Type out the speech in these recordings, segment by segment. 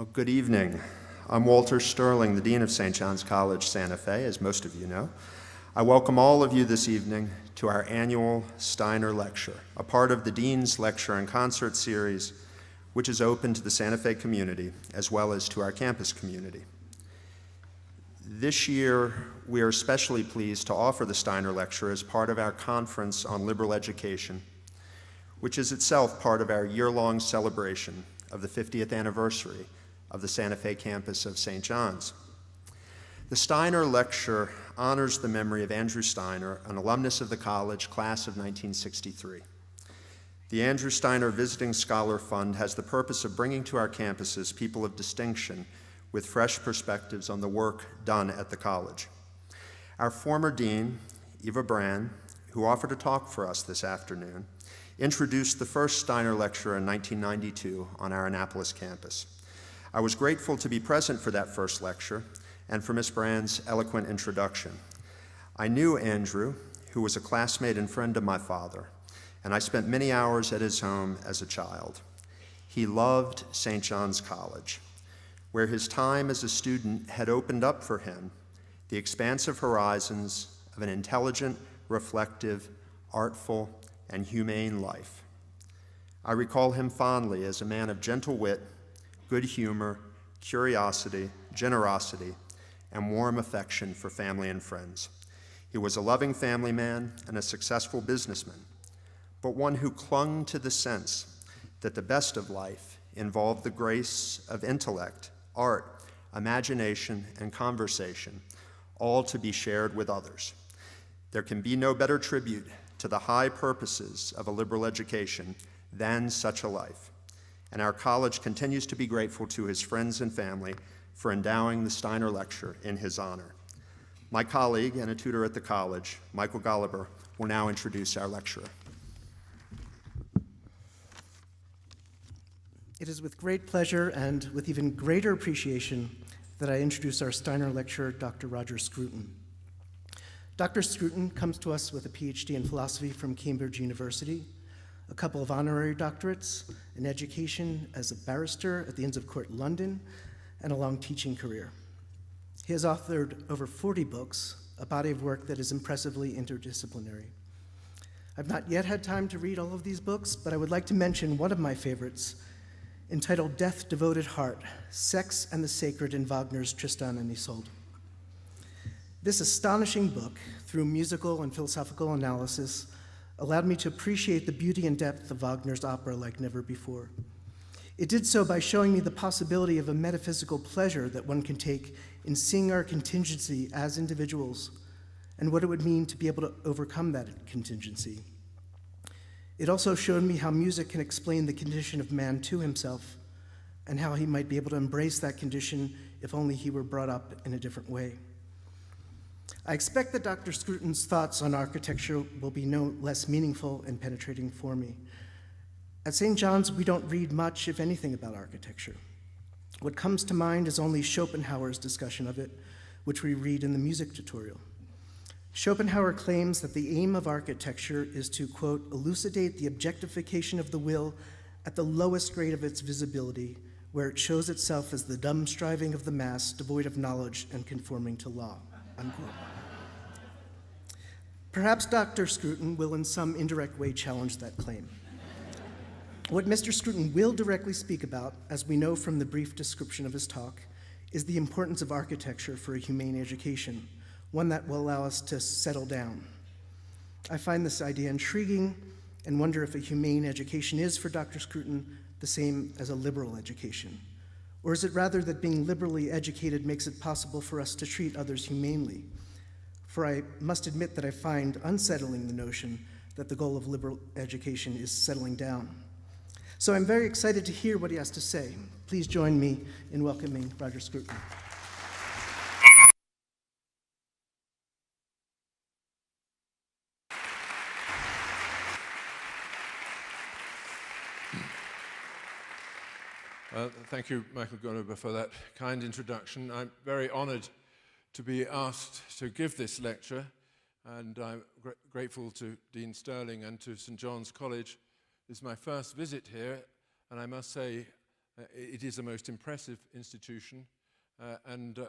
Well, good evening. I'm Walter Sterling, the Dean of St. John's College, Santa Fe, as most of you know. I welcome all of you this evening to our annual Steiner Lecture, a part of the Dean's Lecture and Concert Series, which is open to the Santa Fe community as well as to our campus community. This year, we are especially pleased to offer the Steiner Lecture as part of our Conference on Liberal Education, which is itself part of our year-long celebration of the 50th anniversary of the Santa Fe campus of St. John's. The Steiner Lecture honors the memory of Andrew Steiner, an alumnus of the college, class of 1963. The Andrew Steiner Visiting Scholar Fund has the purpose of bringing to our campuses people of distinction with fresh perspectives on the work done at the college. Our former dean, Eva Brand, who offered a talk for us this afternoon, introduced the first Steiner Lecture in 1992 on our Annapolis campus. I was grateful to be present for that first lecture and for Ms. Brand's eloquent introduction. I knew Andrew, who was a classmate and friend of my father, and I spent many hours at his home as a child. He loved St. John's College, where his time as a student had opened up for him the expansive horizons of an intelligent, reflective, artful, and humane life. I recall him fondly as a man of gentle wit, good humor, curiosity, generosity, and warm affection for family and friends. He was a loving family man and a successful businessman, but one who clung to the sense that the best of life involved the grace of intellect, art, imagination, and conversation, all to be shared with others. There can be no better tribute to the high purposes of a liberal education than such a life. And our college continues to be grateful to his friends and family for endowing the Steiner Lecture in his honor. My colleague and a tutor at the college, Michael Golliber, will now introduce our lecturer. It is with great pleasure and with even greater appreciation that I introduce our Steiner lecturer, Dr. Roger Scruton. Dr. Scruton comes to us with a PhD in philosophy from Cambridge University, a couple of honorary doctorates, an education as a barrister at the Inns of Court London, and a long teaching career. He has authored over 40 books, a body of work that is impressively interdisciplinary. I've not yet had time to read all of these books, but I would like to mention one of my favorites, entitled Death Devoted Heart, Sex and the Sacred in Wagner's Tristan and Isolde. This astonishing book, through musical and philosophical analysis, allowed me to appreciate the beauty and depth of Wagner's opera like never before. It did so by showing me the possibility of a metaphysical pleasure that one can take in seeing our contingency as individuals and what it would mean to be able to overcome that contingency. It also showed me how music can explain the condition of man to himself and how he might be able to embrace that condition if only he were brought up in a different way. I expect that Dr. Scruton's thoughts on architecture will be no less meaningful and penetrating for me. At St. John's, we don't read much, if anything, about architecture. What comes to mind is only Schopenhauer's discussion of it, which we read in the music tutorial. Schopenhauer claims that the aim of architecture is to, quote, elucidate the objectification of the will at the lowest grade of its visibility, where it shows itself as the dumb striving of the mass, devoid of knowledge and conforming to law, unquote. Perhaps Dr. Scruton will in some indirect way challenge that claim. What Mr. Scruton will directly speak about, as we know from the brief description of his talk, is the importance of architecture for a humane education, one that will allow us to settle down. I find this idea intriguing and wonder if a humane education is, for Dr. Scruton, the same as a liberal education. Or is it rather that being liberally educated makes it possible for us to treat others humanely? For I must admit that I find unsettling the notion that the goal of liberal education is settling down. So I'm very excited to hear what he has to say. Please join me in welcoming Roger Scruton. Thank you, Michael Golliber, for that kind introduction. I'm very honored to be asked to give this lecture, and I'm grateful to Dean Sterling and to St. John's College. This is my first visit here, and I must say It is a most impressive institution, and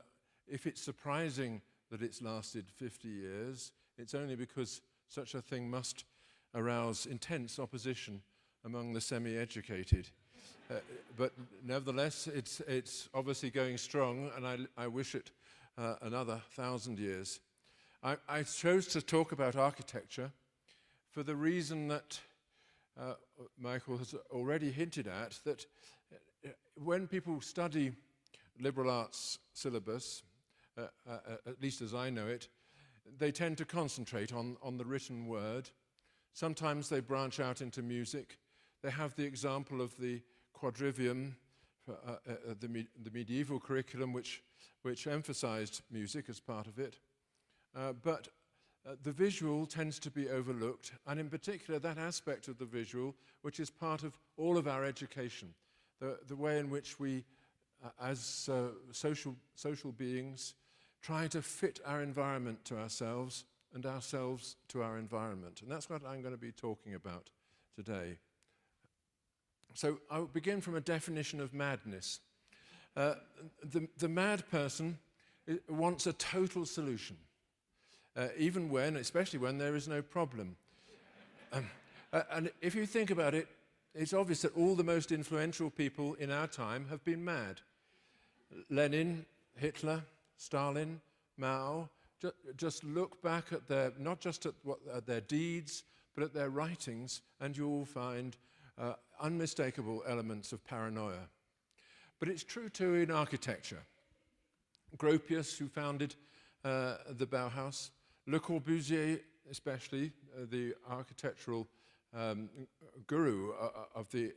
if it's surprising that it's lasted 50 years, it's only because such a thing must arouse intense opposition among the semi-educated. But nevertheless, it's obviously going strong, and I wish it another 1,000 years. I chose to talk about architecture for the reason that Michael has already hinted at, that when people study liberal arts syllabus, at least as I know it, they tend to concentrate on the written word. Sometimes they branch out into music. They have the example of the quadrivium, the medieval curriculum, which emphasized music as part of it. But the visual tends to be overlooked, and in particular that aspect of the visual which is part of all of our education, the way in which we, as social beings, try to fit our environment to ourselves and ourselves to our environment. And that's what I'm going to be talking about today. So I'll begin from a definition of madness. The mad person wants a total solution, even when, especially when there is no problem. And if you think about it, it's obvious that all the most influential people in our time have been mad. Lenin, Hitler, Stalin, Mao. Just look back at their, not just at their deeds, but at their writings, and you will find unmistakable elements of paranoia. But it's true too in architecture. Gropius, who founded the Bauhaus, Le Corbusier especially, the architectural guru of the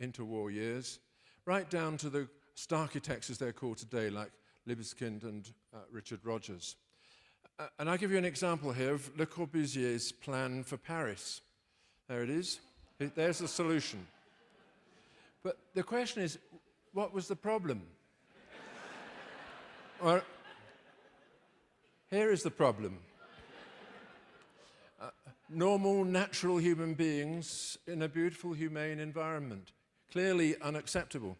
interwar years, right down to the starchitects as they're called today, like Libeskind and Richard Rogers. And I'll give you an example here of Le Corbusier's plan for Paris. There it is. There's the solution. But the question is, what was the problem? Well, here is the problem. Normal, natural human beings in a beautiful, humane environment. Clearly unacceptable.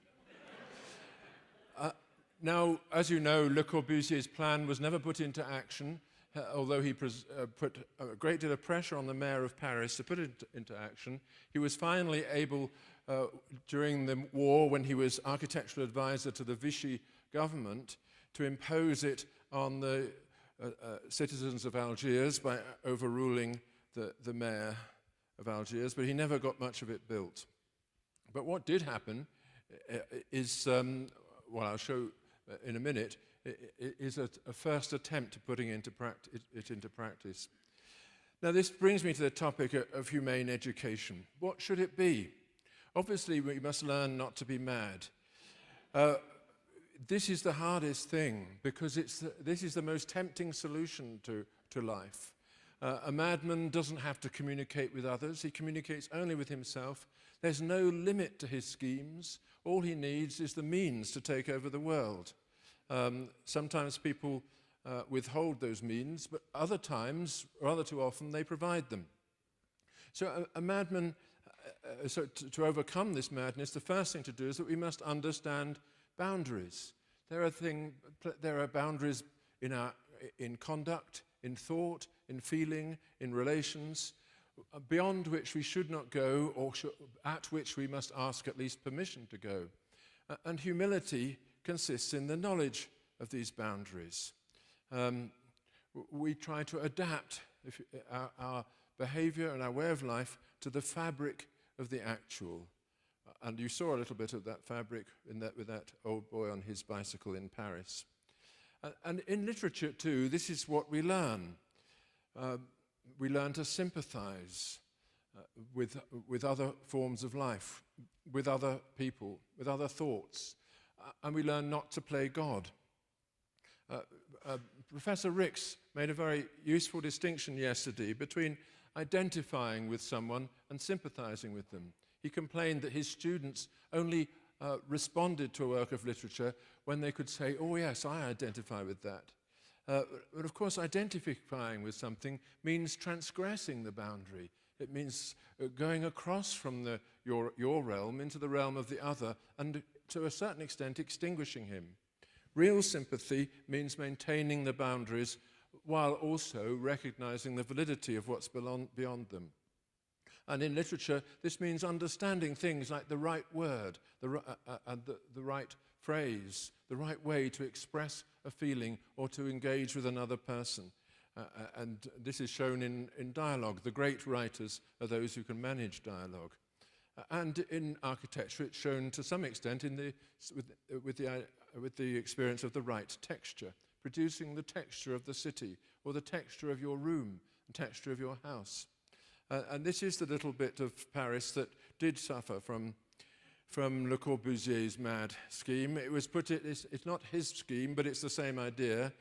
Now, as you know, Le Corbusier's plan was never put into action, although he put a great deal of pressure on the mayor of Paris to put it into action. He was finally able, during the war, when he was architectural advisor to the Vichy government, to impose it on the citizens of Algiers by overruling the mayor of Algiers, but he never got much of it built. But what did happen is, well, I'll show in a minute, is a first attempt at putting it into practice. Now, this brings me to the topic of humane education. What should it be? Obviously, we must learn not to be mad. This is the hardest thing, because this is the most tempting solution to life. A madman doesn't have to communicate with others. He communicates only with himself. There's no limit to his schemes. All he needs is the means to take over the world. Sometimes people withhold those means, but other times, rather too often, they provide them. So a madman, to overcome this madness, the first thing to do is that we must understand boundaries. There are boundaries in conduct, in thought, in feeling, in relations, beyond which we should not go, or at which we must ask at least permission to go. And humility consists in the knowledge of these boundaries. We try to adapt our behavior and our way of life to the fabric of the actual. And you saw a little bit of that fabric with that old boy on his bicycle in Paris. And in literature too, this is what we learn. We learn to sympathize with other forms of life, with other people, with other thoughts, and we learn not to play God. Professor Ricks made a very useful distinction yesterday between identifying with someone and sympathizing with them. He complained that his students only responded to a work of literature when they could say, "Oh yes, I identify with that." But of course, identifying with something means transgressing the boundary. It means going across from your realm into the realm of the other and to a certain extent extinguishing him. Real sympathy means maintaining the boundaries while also recognizing the validity of what's beyond them. And in literature, this means understanding things like the right word, the right phrase, the right way to express a feeling or to engage with another person. And this is shown in dialogue. The great writers are those who can manage dialogue. And in architecture, it's shown to some extent with the experience of the right texture, producing the texture of the city, or the texture of your room, the texture of your house. And this is the little bit of Paris that did suffer from Le Corbusier's mad scheme. It's not his scheme, but it's the same idea.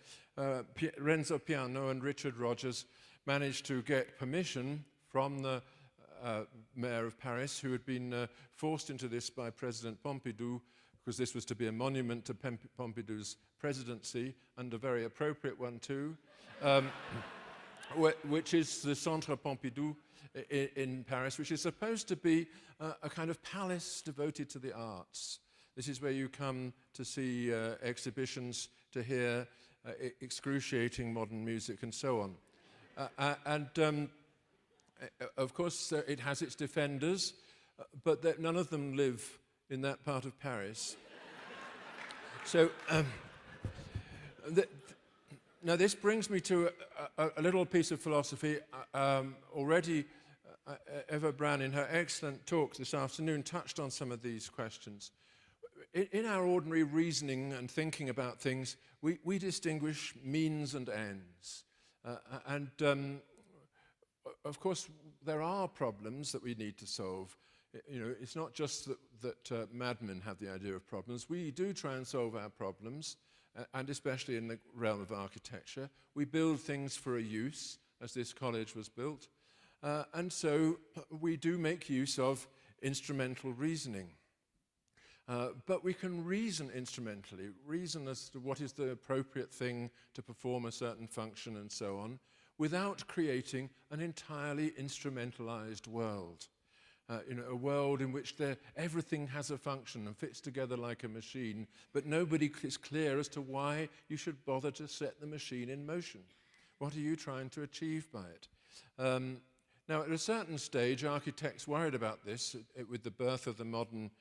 Renzo Piano and Richard Rogers managed to get permission from the mayor of Paris, who had been forced into this by President Pompidou, because this was to be a monument to Pompidou's presidency, and a very appropriate one too, which is the Centre Pompidou in Paris, which is supposed to be a kind of palace devoted to the arts. This is where you come to see exhibitions, to hear excruciating modern music and so on. Of course, it has its defenders, but none of them live in that part of Paris. So, now this brings me to a little piece of philosophy. Already, Eva Brown, in her excellent talk this afternoon, touched on some of these questions. In our ordinary reasoning and thinking about things, we distinguish means and ends. Of course, there are problems that we need to solve. It's not just that madmen have the idea of problems. We do try and solve our problems, and especially in the realm of architecture. We build things for a use, as this college was built. And so we do make use of instrumental reasoning. But we can reason instrumentally, reason as to what is the appropriate thing to perform a certain function and so on, without creating an entirely instrumentalized world. A world in which everything has a function and fits together like a machine, but nobody is clear as to why you should bother to set the machine in motion. What are you trying to achieve by it? Now, at a certain stage, architects worried about this with the birth of the modern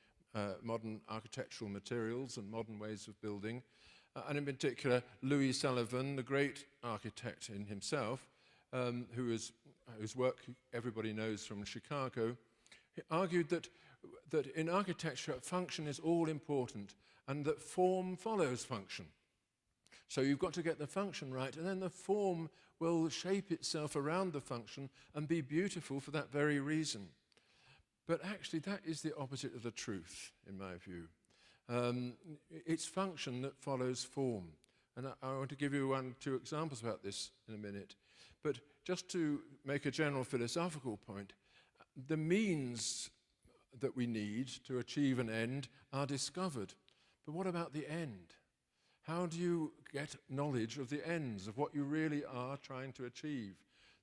architectural materials and modern ways of building. And in particular, Louis Sullivan, the great architect in himself, whose work everybody knows from Chicago, he argued that in architecture, function is all important and that form follows function. So you've got to get the function right, and then the form will shape itself around the function and be beautiful for that very reason. But actually, that is the opposite of the truth, in my view. It's function that follows form. And I want to give you 1 or 2 examples about this in a minute. But just to make a general philosophical point, the means that we need to achieve an end are discovered. But what about the end? How do you get knowledge of the ends, of what you really are trying to achieve?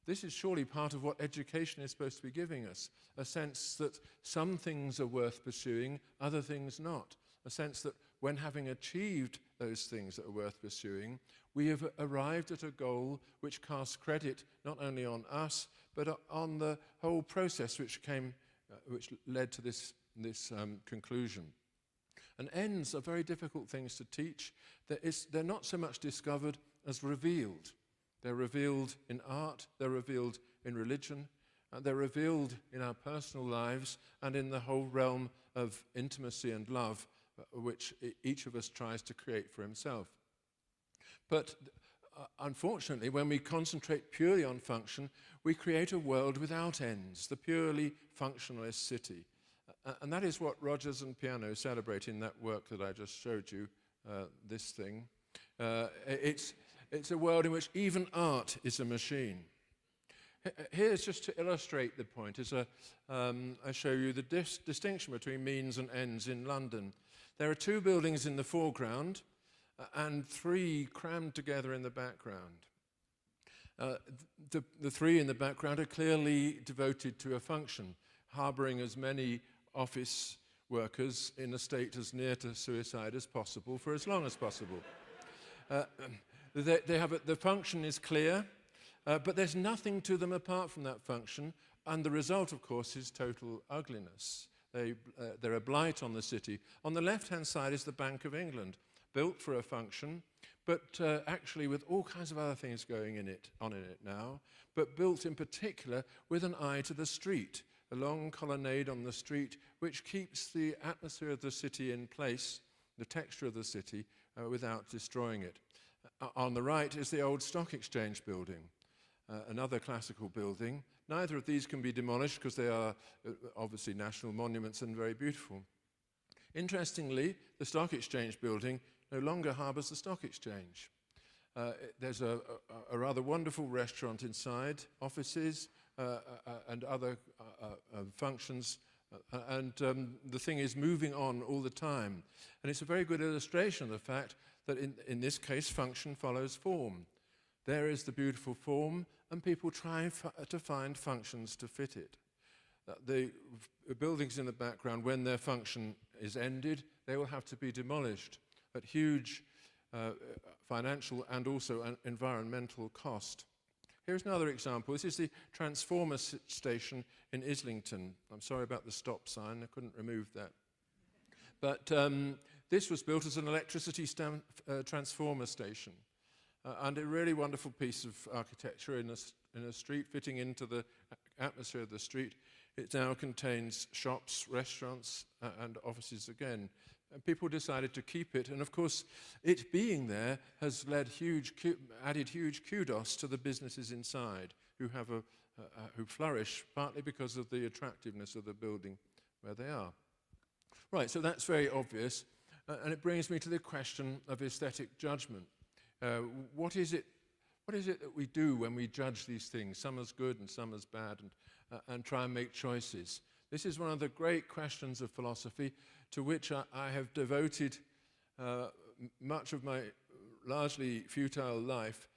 This is surely part of what education is supposed to be giving us, a sense that some things are worth pursuing, other things not. A sense that when having achieved those things that are worth pursuing, we have arrived at a goal which casts credit not only on us, but on the whole process which led to this conclusion. And ends are very difficult things to teach. They're not so much discovered as revealed. They're revealed in art, they're revealed in religion, and they're revealed in our personal lives and in the whole realm of intimacy and love, which each of us tries to create for himself. But unfortunately, when we concentrate purely on function, we create a world without ends, the purely functionalist city. And that is what Rogers and Piano celebrate in that work that I just showed you, this thing. It's a world in which even art is a machine. Here's just to illustrate the point. I show you the distinction between means and ends in London. There are 2 buildings in the foreground and 3 crammed together in the background. The 3 in the background are clearly devoted to a function, harboring as many office workers in a state as near to suicide as possible for as long as possible. The function is clear, but there's nothing to them apart from that function, and the result, of course, is total ugliness. They're a blight on the city. On the left-hand side is the Bank of England, built for a function, but actually with all kinds of other things going on in it now, but built in particular with an eye to the street, a long colonnade on the street which keeps the atmosphere of the city in place, the texture of the city, without destroying it. On the right is the old Stock Exchange building, another classical building. Neither of these can be demolished because they are obviously national monuments and very beautiful. Interestingly, the Stock Exchange building no longer harbours the Stock Exchange. There's a rather wonderful restaurant inside, offices and other functions, and the thing is moving on all the time. And it's a very good illustration of the fact that in this case, function follows form. There is the beautiful form, and people try to find functions to fit it. The buildings in the background, when their function is ended, they will have to be demolished at huge financial and also environmental cost. Here's another example. This is the transformer station in Islington. I'm sorry about the stop sign. I couldn't remove that. But this was built as an electricity transformer station. And a really wonderful piece of architecture in a street, fitting into the atmosphere of the street. It now contains shops, restaurants, and offices again. And people decided to keep it, and of course, it being there has added huge kudos to the businesses inside, who flourish partly because of the attractiveness of the building where they are. Right, so that's very obvious, and it brings me to the question of aesthetic judgment. What is it that we do when we judge these things, some as good and some as bad, and try and make choices? This is one of the great questions of philosophy to which I have devoted much of my largely futile life.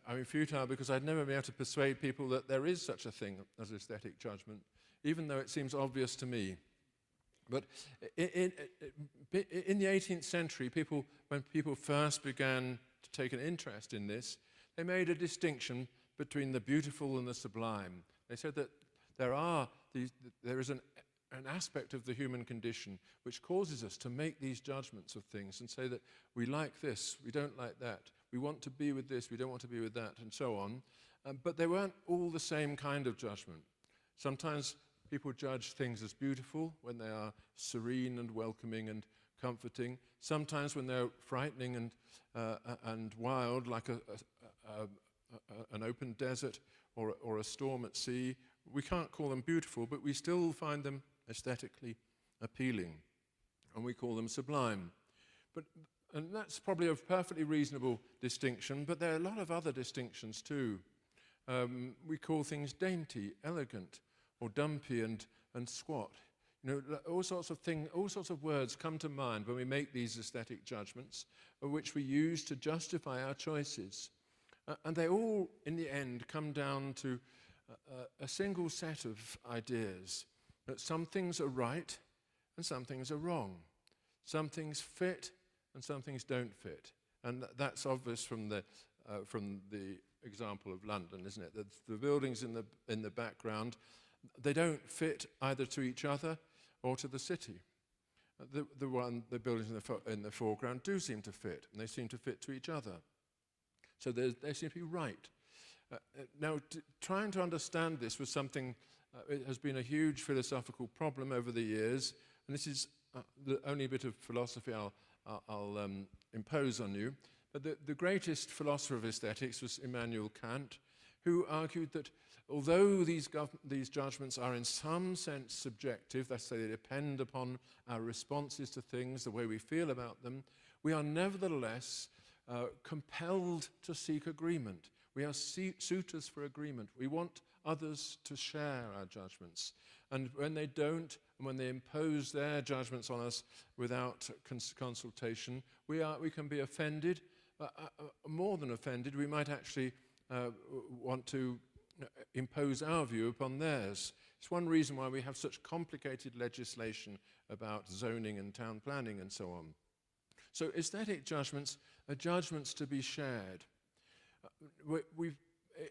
I mean futile because I'd never been able to persuade people that there is such a thing as aesthetic judgment, even though it seems obvious to me. But in the 18th century, when people first began to take an interest in this, they made a distinction between the beautiful and the sublime. They said that there is an aspect of the human condition which causes us to make these judgments of things and say that we like this, we don't like that, we want to be with this, we don't want to be with that, and so on. But they weren't all the same kind of judgment. Sometimes people judge things as beautiful when they are serene and welcoming and comforting. Sometimes when they're frightening and wild, like an open desert or a storm at sea. We can't call them beautiful, but we still find them aesthetically appealing, and we call them sublime. And that's probably a perfectly reasonable distinction, but there are a lot of other distinctions too. We call things dainty, elegant, or dumpy and squat. You know, all sorts of words come to mind when we make these aesthetic judgments, which we use to justify our choices. And they all, in the end, come down to a single set of ideas, that some things are right and some things are wrong. Some things fit and some things don't fit. And that's obvious from the example of London, isn't it? The buildings in the background, they don't fit either to each other or to the city. The buildings in the foreground do seem to fit, and they seem to fit to each other. So they seem to be right. Now, trying to understand this was something, it has been a huge philosophical problem over the years, and this is the only bit of philosophy I'll impose on you. But the greatest philosopher of aesthetics was Immanuel Kant, who argued that although these judgments are in some sense subjective, that's to say they depend upon our responses to things, the way we feel about them, we are nevertheless compelled to seek agreement. We are suitors for agreement. We want others to share our judgments. And when they don't, and when they impose their judgments on us without consultation, we can be offended. More than offended, we might actually want to impose our view upon theirs. It's one reason why we have such complicated legislation about zoning and town planning and so on. So aesthetic judgments are judgments to be shared.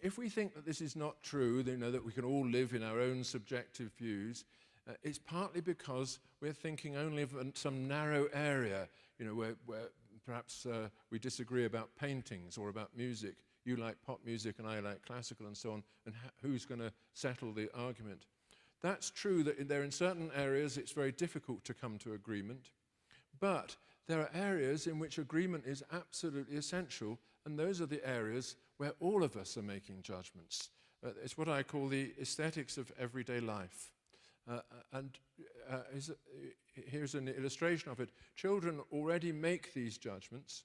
If we think that this is not true, that we can all live in our own subjective views, it's partly because we're thinking only of some narrow area, where perhaps we disagree about paintings or about music. You like pop music and I like classical and so on, and who's going to settle the argument? That's true that in certain areas it's very difficult to come to agreement, but there are areas in which agreement is absolutely essential, and those are the areas where all of us are making judgments. It's what I call the aesthetics of everyday life. Here's an illustration of it. Children already make these judgments.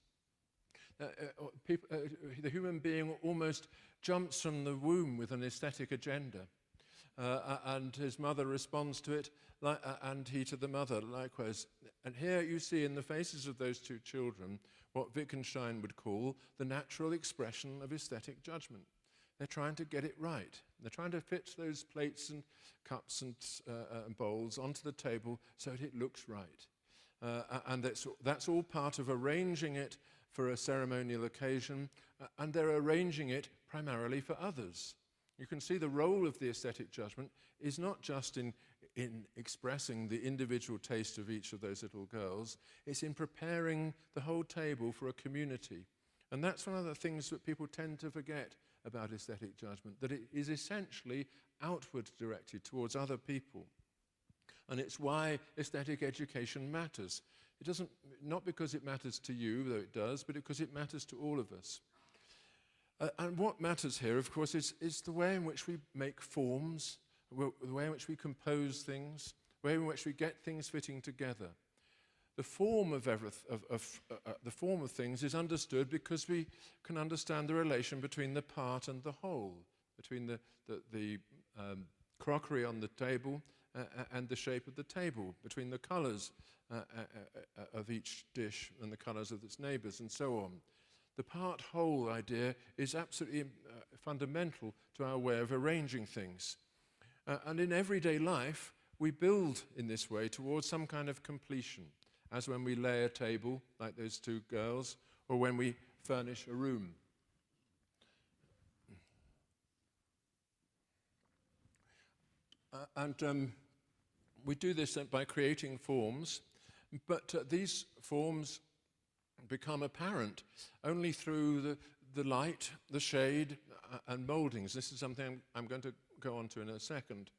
The human being almost jumps from the womb with an aesthetic agenda, and his mother responds to it, and he to the mother likewise. And here you see in the faces of those two children what Wittgenstein would call the natural expression of aesthetic judgment. They're trying to get it right. They're trying to fit those plates and cups and bowls onto the table so that it looks right. And that's all part of arranging it for a ceremonial occasion, and they're arranging it primarily for others. You can see the role of the aesthetic judgment is not just in expressing the individual taste of each of those little girls, it's in preparing the whole table for a community. And that's one of the things that people tend to forget about aesthetic judgment, that it is essentially outward directed towards other people. And it's why aesthetic education matters. It doesn't, not because it matters to you, though it does, but because it matters to all of us. And what matters here, of course, is the way in which we make forms, the way in which we compose things, the way in which we get things fitting together. The form of things is understood because we can understand the relation between the part and the whole, between the crockery on the table and the shape of the table, between the colours of each dish and the colours of its neighbours, and so on. The part-whole idea is absolutely fundamental to our way of arranging things. And in everyday life, we build in this way towards some kind of completion, as when we lay a table, like those two girls, or when we furnish a room. We do this by creating forms, but these forms become apparent only through the light, the shade, and mouldings. This is something I'm going to go on to in a second.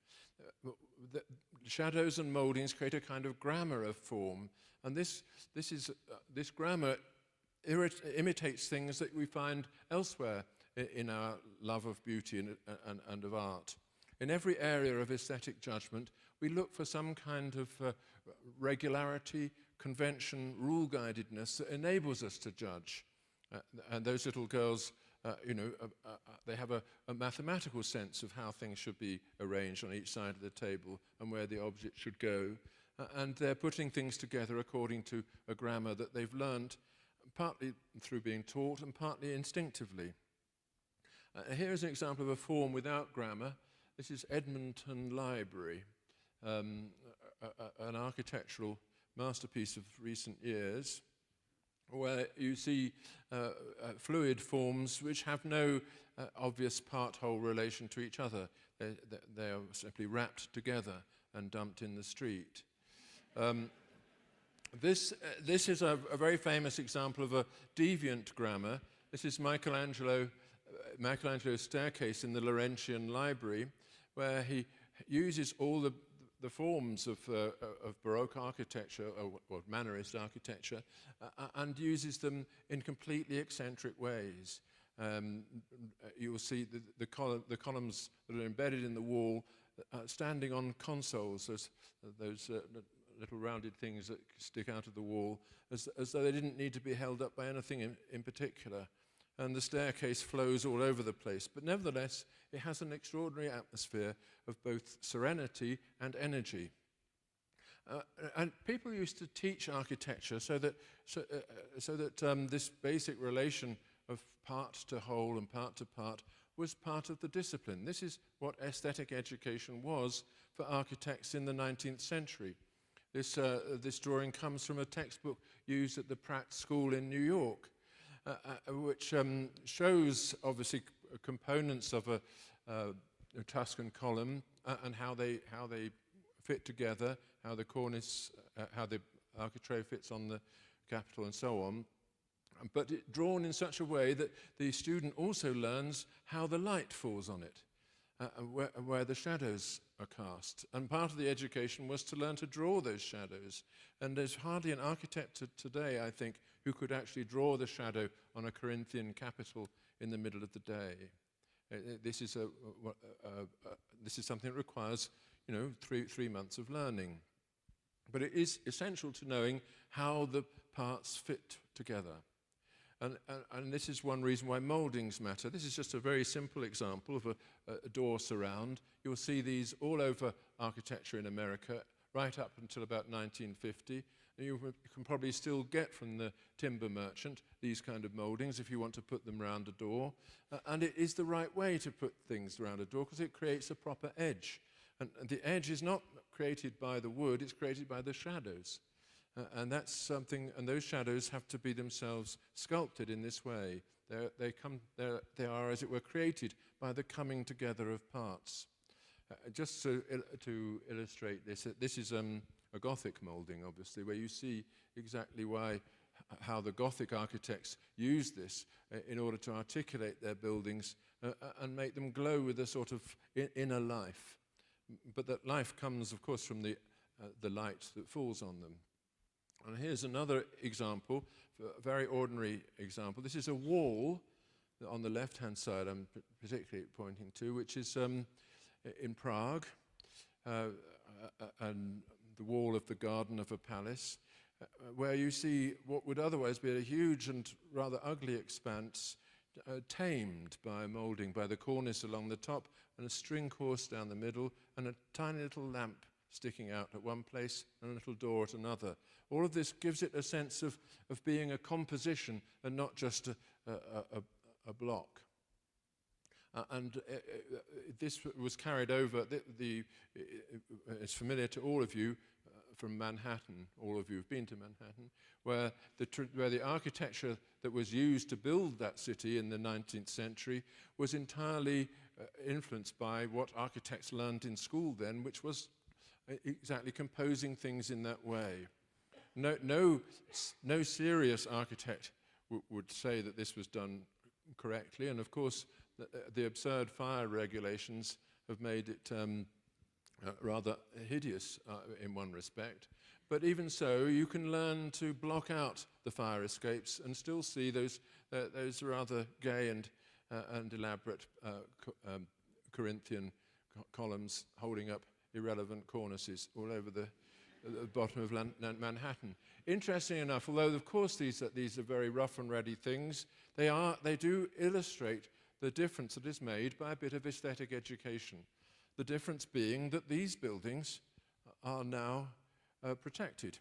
The shadows and mouldings create a kind of grammar of form, and this grammar imitates things that we find elsewhere in our love of beauty and of art. In every area of aesthetic judgment, we look for some kind of regularity, convention, rule-guidedness that enables us to judge. And those little girls, they have a mathematical sense of how things should be arranged on each side of the table and where the object should go. And they're putting things together according to a grammar that they've learnt, partly through being taught and partly instinctively. Here's an example of a form without grammar. This is Edmonton Library, an architectural masterpiece of recent years, where you see fluid forms which have no obvious part-whole relation to each other. They are simply wrapped together and dumped in the street. This is a very famous example of a deviant grammar. This is Michelangelo's staircase in the Laurentian Library, where he uses all the forms of Baroque architecture, or Mannerist architecture, and uses them in completely eccentric ways. You will see the columns that are embedded in the wall standing on consoles, those little rounded things that stick out of the wall, as though they didn't need to be held up by anything in particular. And the staircase flows all over the place. But nevertheless, it has an extraordinary atmosphere of both serenity and energy. And people used to teach architecture so that this basic relation of part to whole and part to part was part of the discipline. This is what aesthetic education was for architects in the 19th century. This drawing comes from a textbook used at the Pratt School in New York, which shows, obviously, components of a Tuscan column and how they fit together, how the cornice, how the architrave fits on the capital and so on, but drawn in such a way that the student also learns how the light falls on it, where the shadows are cast. And part of the education was to learn to draw those shadows. And there's hardly an architect today, I think, who could actually draw the shadow on a Corinthian capital in the middle of the day. This is something that requires, 3 months of learning. But it is essential to knowing how the parts fit together. And this is one reason why mouldings matter. This is just a very simple example of a door surround. You'll see these all over architecture in America, right up until about 1950. And you can probably still get from the timber merchant these kind of mouldings if you want to put them around a door. And it is the right way to put things around a door because it creates a proper edge. And the edge is not created by the wood, it's created by the shadows. And that's something, and those shadows have to be themselves sculpted in this way. They are, as it were, created by the coming together of parts. Just to illustrate this, this is a Gothic moulding, obviously, where you see exactly how the Gothic architects used this in order to articulate their buildings and make them glow with a sort of inner life. But that life comes, of course, from the light that falls on them. And here's another example, a very ordinary example. This is a wall on the left-hand side I'm particularly pointing to, which is in Prague, and the wall of the garden of a palace, where you see what would otherwise be a huge and rather ugly expanse tamed by moulding, by the cornice along the top, and a string course down the middle, and a tiny little lamp sticking out at one place and a little door at another. All of this gives it a sense of being a composition and not just a block. This was carried over, it's familiar to all of you from Manhattan, all of you have been to Manhattan, where the architecture that was used to build that city in the 19th century was entirely influenced by what architects learned in school then, which was exactly composing things in that way. No serious architect would say that this was done correctly, and of course the absurd fire regulations have made it rather hideous in one respect. But even so, you can learn to block out the fire escapes and still see those rather gay and elaborate Corinthian columns holding up irrelevant cornices all over the bottom of Manhattan. Interesting enough, although of course these are very rough and ready things, they do illustrate the difference that is made by a bit of aesthetic education. The difference being that these buildings are now protected.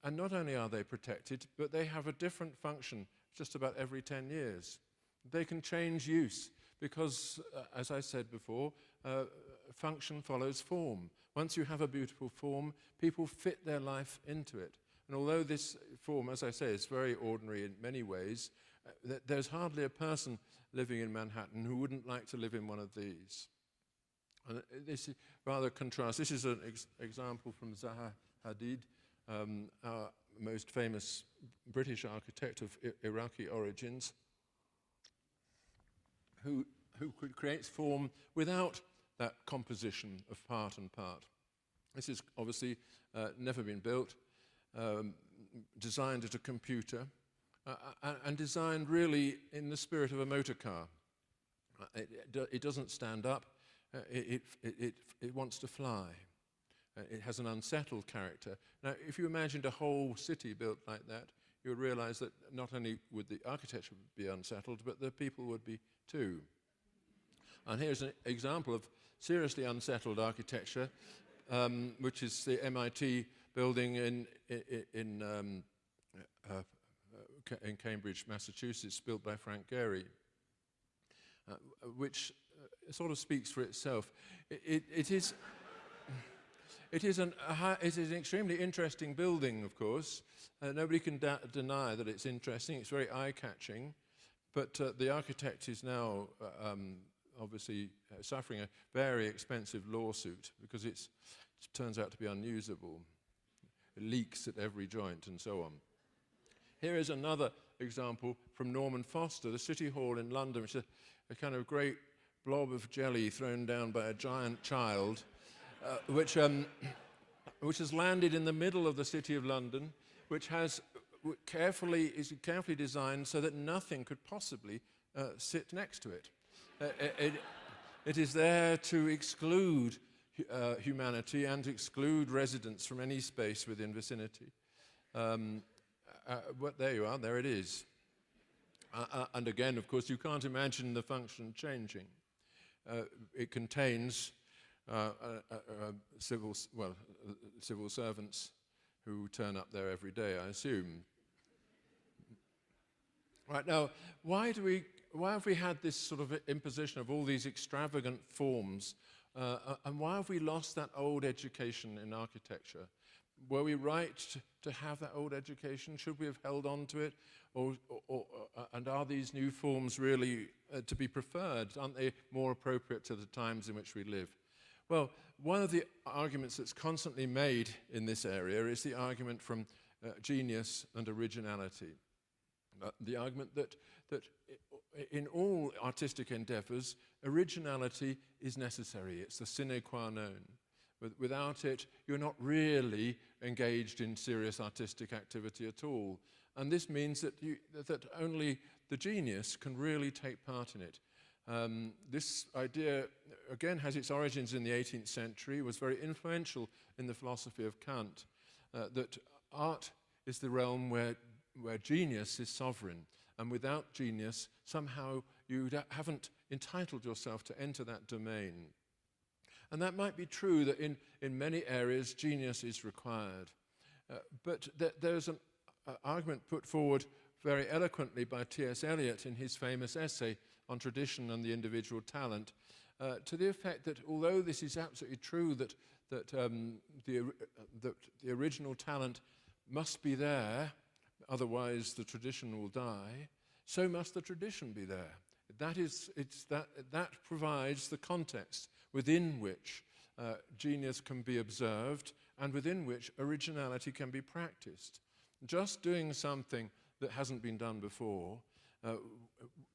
And not only are they protected, but they have a different function just about every 10 years. They can change use because, as I said before, function follows form. Once you have a beautiful form, people fit their life into it. And although this form, as I say, is very ordinary in many ways, there's hardly a person living in Manhattan who wouldn't like to live in one of these. And this is rather contrast. This is an example from Zaha Hadid, our most famous British architect of Iraqi origins, who creates form without that composition of part and part. This is obviously never been built, designed at a computer, and designed really in the spirit of a motor car. It doesn't stand up. It wants to fly. It has an unsettled character. Now, if you imagined a whole city built like that, you would realize that not only would the architecture be unsettled, but the people would be too. And here's an example of seriously unsettled architecture, which is the MIT building in in Cambridge, Massachusetts, built by Frank Gehry, which sort of speaks for itself. It is an extremely interesting building, of course. Nobody can deny that it's interesting. It's very eye-catching. But the architect is now obviously suffering a very expensive lawsuit because it turns out to be unusable. It leaks at every joint and so on. Here is another example from Norman Foster, the City Hall in London, which is a kind of great blob of jelly thrown down by a giant child, which has landed in the middle of the City of London, which is carefully designed so that nothing could possibly sit next to it. It is there to exclude humanity and to exclude residents from any space within vicinity. But there you are, there it is. And again, of course, you can't imagine the function changing. It contains civil servants who turn up there every day, I assume. Right, now, why have we had this sort of imposition of all these extravagant forms, and why have we lost that old education in architecture? Were we right to have that old education? Should we have held on to it? And are these new forms really to be preferred? Aren't they more appropriate to the times in which we live? Well, one of the arguments that's constantly made in this area is the argument from genius and originality. The argument that in all artistic endeavors, originality is necessary. It's the sine qua non. Without it, you're not really engaged in serious artistic activity at all. And this means that only the genius can really take part in it. This idea, again, has its origins in the 18th century, was very influential in the philosophy of Kant, that art is the realm where genius is sovereign. And without genius, somehow you haven't entitled yourself to enter that domain. And that might be true that in many areas genius is required. But there's an argument put forward very eloquently by T.S. Eliot in his famous essay on tradition and the individual talent, to the effect that although this is absolutely true that the original talent must be there, otherwise the tradition will die, so must the tradition be there. That provides the context within which genius can be observed and within which originality can be practiced. Just doing something that hasn't been done before,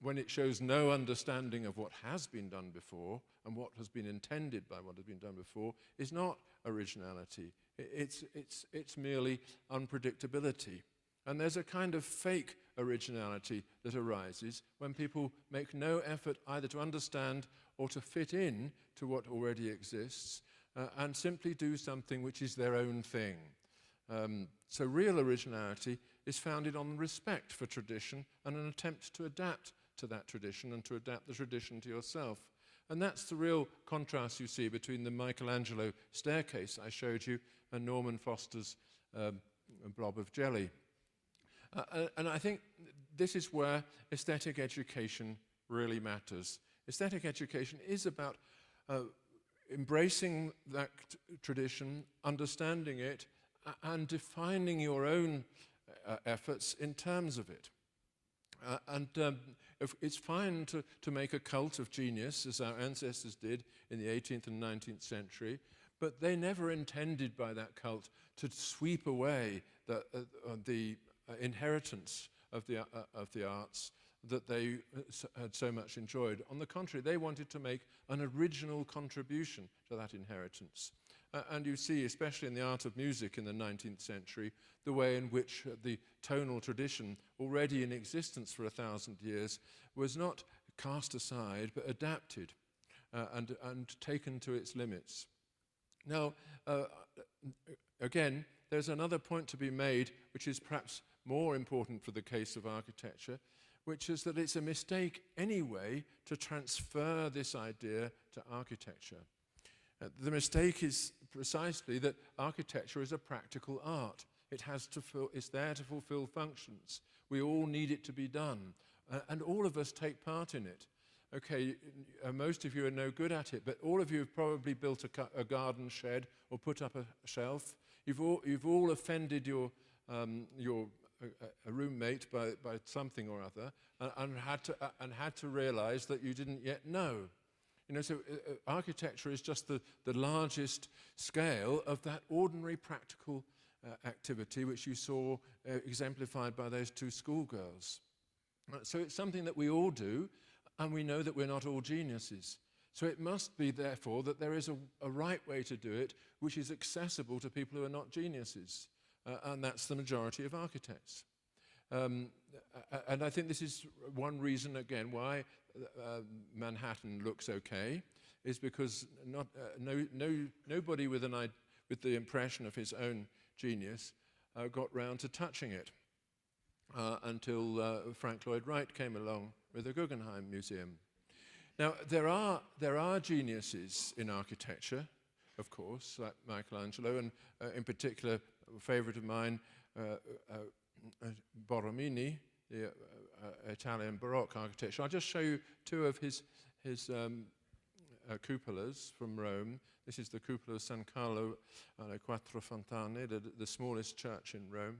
when it shows no understanding of what has been done before and what has been intended by what has been done before, is not originality. It's merely unpredictability. And there's a kind of fake originality that arises when people make no effort either to understand or to fit in to what already exists, and simply do something which is their own thing. So real originality is founded on respect for tradition and an attempt to adapt to that tradition and to adapt the tradition to yourself. And that's the real contrast you see between the Michelangelo staircase I showed you and Norman Foster's blob of jelly. And I think this is where aesthetic education really matters. Aesthetic education is about embracing that tradition, understanding it, and defining your own efforts in terms of it. It's fine to make a cult of genius, as our ancestors did in the 18th and 19th century, but they never intended by that cult to sweep away the inheritance of the arts that they had so much enjoyed. On the contrary, they wanted to make an original contribution to that inheritance. And you see, especially in the art of music in the 19th century, the way in which the tonal tradition, already in existence for 1,000 years, was not cast aside, but adapted and taken to its limits. Now, again, there's another point to be made, which is perhaps more important for the case of architecture, which is that it's a mistake anyway to transfer this idea to architecture. The mistake is precisely that architecture is a practical art. It's there to fulfill functions. We all need it to be done, and all of us take part in it. Okay, most of you are no good at it, but all of you have probably built a garden shed or put up a shelf. You've all offended your a roommate by something or other, and had to realize that you didn't yet know. You know, so architecture is just the largest scale of that ordinary practical activity which you saw exemplified by those two schoolgirls. So it's something that we all do, and we know that we're not all geniuses. So it must be, therefore, that there is a right way to do it, which is accessible to people who are not geniuses. And that's the majority of architects. And I think this is one reason, again, why Manhattan looks okay, is because nobody with the impression of his own genius got round to touching it until Frank Lloyd Wright came along with the Guggenheim Museum. Now, there are geniuses in architecture, of course, like Michelangelo, and in particular, a favorite of mine, Borromini, the Italian Baroque architecture. I'll just show you two of his cupolas from Rome. This is the cupola of San Carlo alle Quattro Fontane, the smallest church in Rome,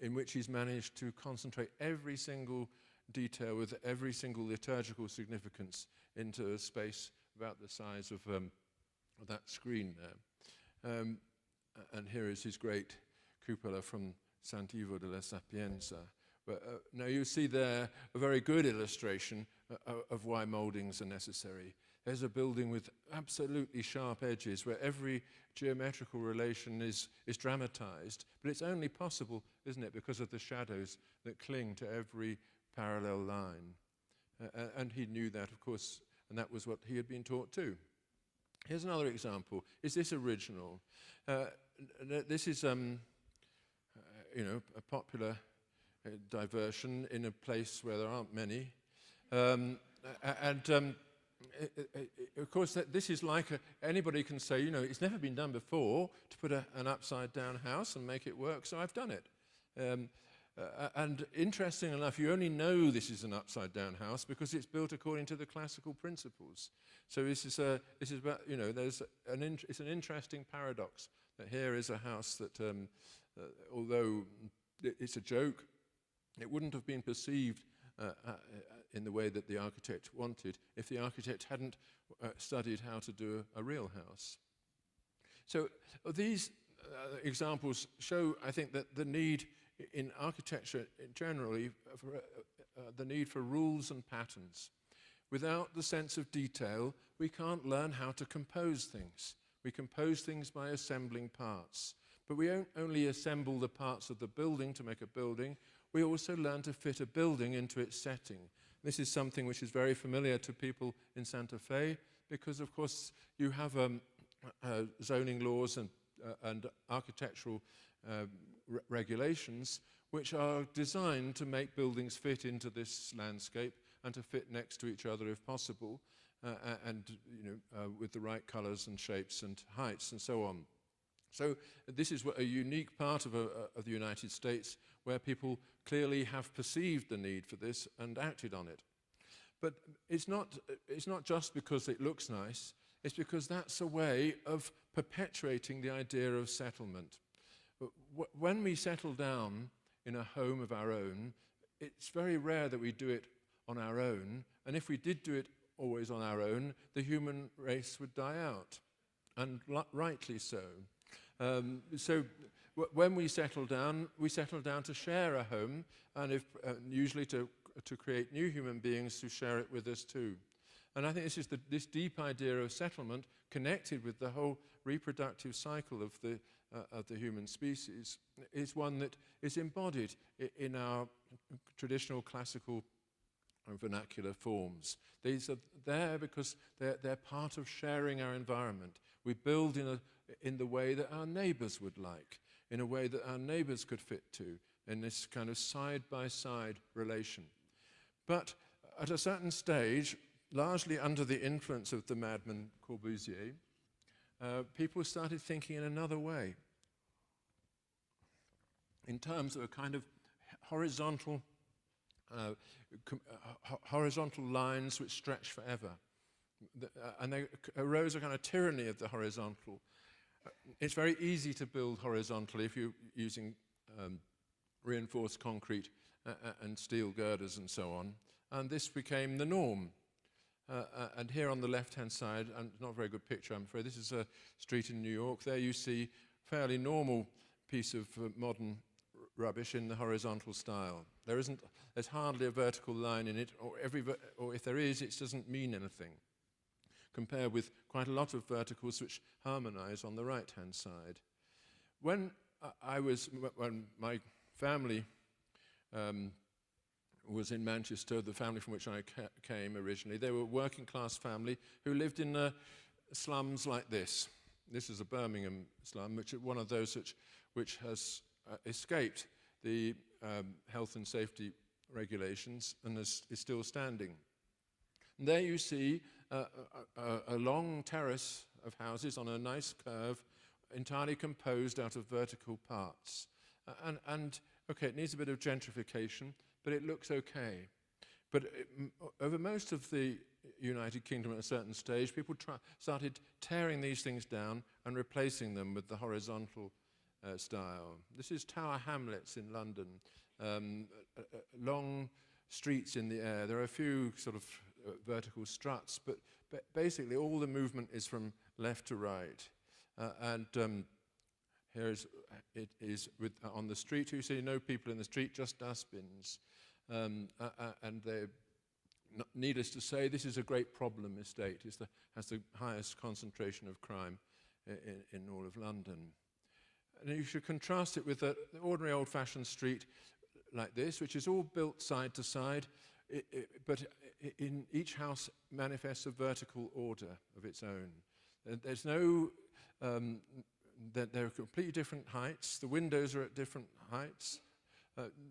in which he's managed to concentrate every single detail with every single liturgical significance into a space about the size of that screen there. And here is his great cupola from Sant'Ivo della Sapienza. Now you see there a very good illustration of why mouldings are necessary. There's a building with absolutely sharp edges where every geometrical relation is dramatized, but it's only possible, isn't it, because of the shadows that cling to every parallel line. And he knew that, of course, and that was what he had been taught too. Here's another example. Is this original? This is, you know, a popular diversion in a place where there aren't many. Of course, this is like anybody can say, you know, it's never been done before to put an upside-down house and make it work, so I've done it. And interesting enough, you only know this is an upside-down house because it's built according to the classical principles. So this is about, you know, it's an interesting paradox that here is a house that, although it's a joke, it wouldn't have been perceived in the way that the architect wanted if the architect hadn't studied how to do a real house. So these examples show, I think, that the need in architecture generally, the need for rules and patterns. Without the sense of detail, we can't learn how to compose things. We compose things by assembling parts. But we don't only assemble the parts of the building to make a building, we also learn to fit a building into its setting. This is something which is very familiar to people in Santa Fe because, of course, you have zoning laws and architectural regulations which are designed to make buildings fit into this landscape and to fit next to each other if possible, and you know, with the right colors and shapes and heights and so on. So this is a unique part of the United States where people clearly have perceived the need for this and acted on it. But it's not just because it looks nice, it's because that's a way of perpetuating the idea of settlement. When we settle down in a home of our own, it's very rare that we do it on our own, and if we did do it always on our own, the human race would die out, and rightly so. So when we settle down to share a home, and usually to create new human beings who share it with us too. And I think this deep idea of settlement connected with the whole reproductive cycle of the human species is one that is embodied in our traditional classical vernacular forms. These are there because they're part of sharing our environment. We build in the way that our neighbors would like, in a way that our neighbors could fit to, in this kind of side-by-side relation. But at a certain stage, largely under the influence of the madman Corbusier, people started thinking in another way, in terms of a kind of horizontal, horizontal lines which stretch forever. And they arose a kind of tyranny of the horizontal. It's very easy to build horizontally if you're using reinforced concrete and steel girders and so on. And this became the norm. And here on the left-hand side, and not a very good picture, I'm afraid, this is a street in New York. There you see fairly normal piece of modern rubbish in the horizontal style. There's hardly a vertical line in it, or if there is, it doesn't mean anything, compared with quite a lot of verticals which harmonize on the right-hand side. When my family was in Manchester, the family from which I came originally, they were a working-class family who lived in slums like this. This is a Birmingham slum, which is one of those which has escaped the health and safety regulations and is still standing. And there you see a long terrace of houses on a nice curve, entirely composed out of vertical parts. And okay, it needs a bit of gentrification, but it looks okay. But over most of the United Kingdom at a certain stage, people started tearing these things down and replacing them with the horizontal style. This is Tower Hamlets in London, long streets in the air. There are a few sort of vertical struts, but basically all the movement is from left to right. Here it is on the street. You see no people in the street, just dustbins. And needless to say, this is a great problem estate. It has the highest concentration of crime in all of London. And you should contrast it with the ordinary old-fashioned street like this, which is all built side to side, but in each house manifests a vertical order of its own. There's no... They're completely different heights. The windows are at different heights.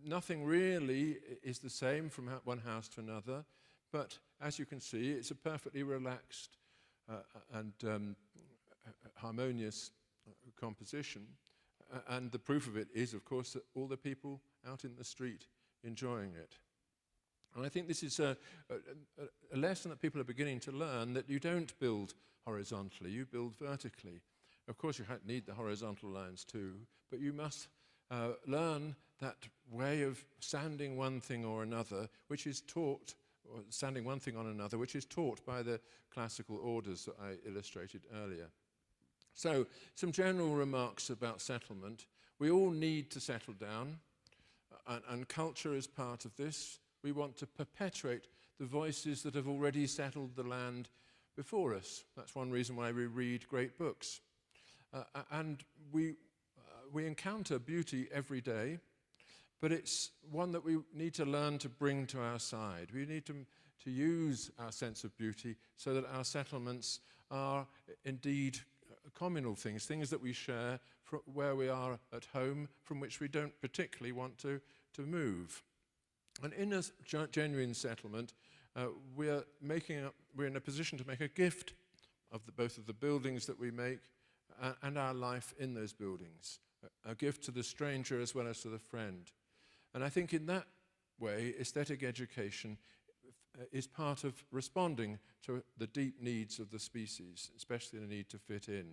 Nothing really is the same from one house to another, but as you can see, it's a perfectly relaxed and harmonious composition. And the proof of it is, of course, that all the people out in the street enjoying it. And I think this is a lesson that people are beginning to learn, that you don't build horizontally, you build vertically. Of course, you need the horizontal lines too, but you must learn that way of standing one thing or another, which is taught, or standing one thing on another, which is taught by the classical orders that I illustrated earlier. So, some general remarks about settlement. We all need to settle down, and culture is part of this. We want to perpetuate the voices that have already settled the land before us. That's one reason why we read great books. And we encounter beauty every day, but it's one that we need to learn to bring to our side. We need to use our sense of beauty so that our settlements are indeed communal things that we share where we are at home, from which we don't particularly want to move. And in a genuine settlement, we're in a position to make a gift of both of the buildings that we make and our life in those buildings, a gift to the stranger as well as to the friend. And I think in that way, aesthetic education is part of responding to the deep needs of the species, especially the need to fit in.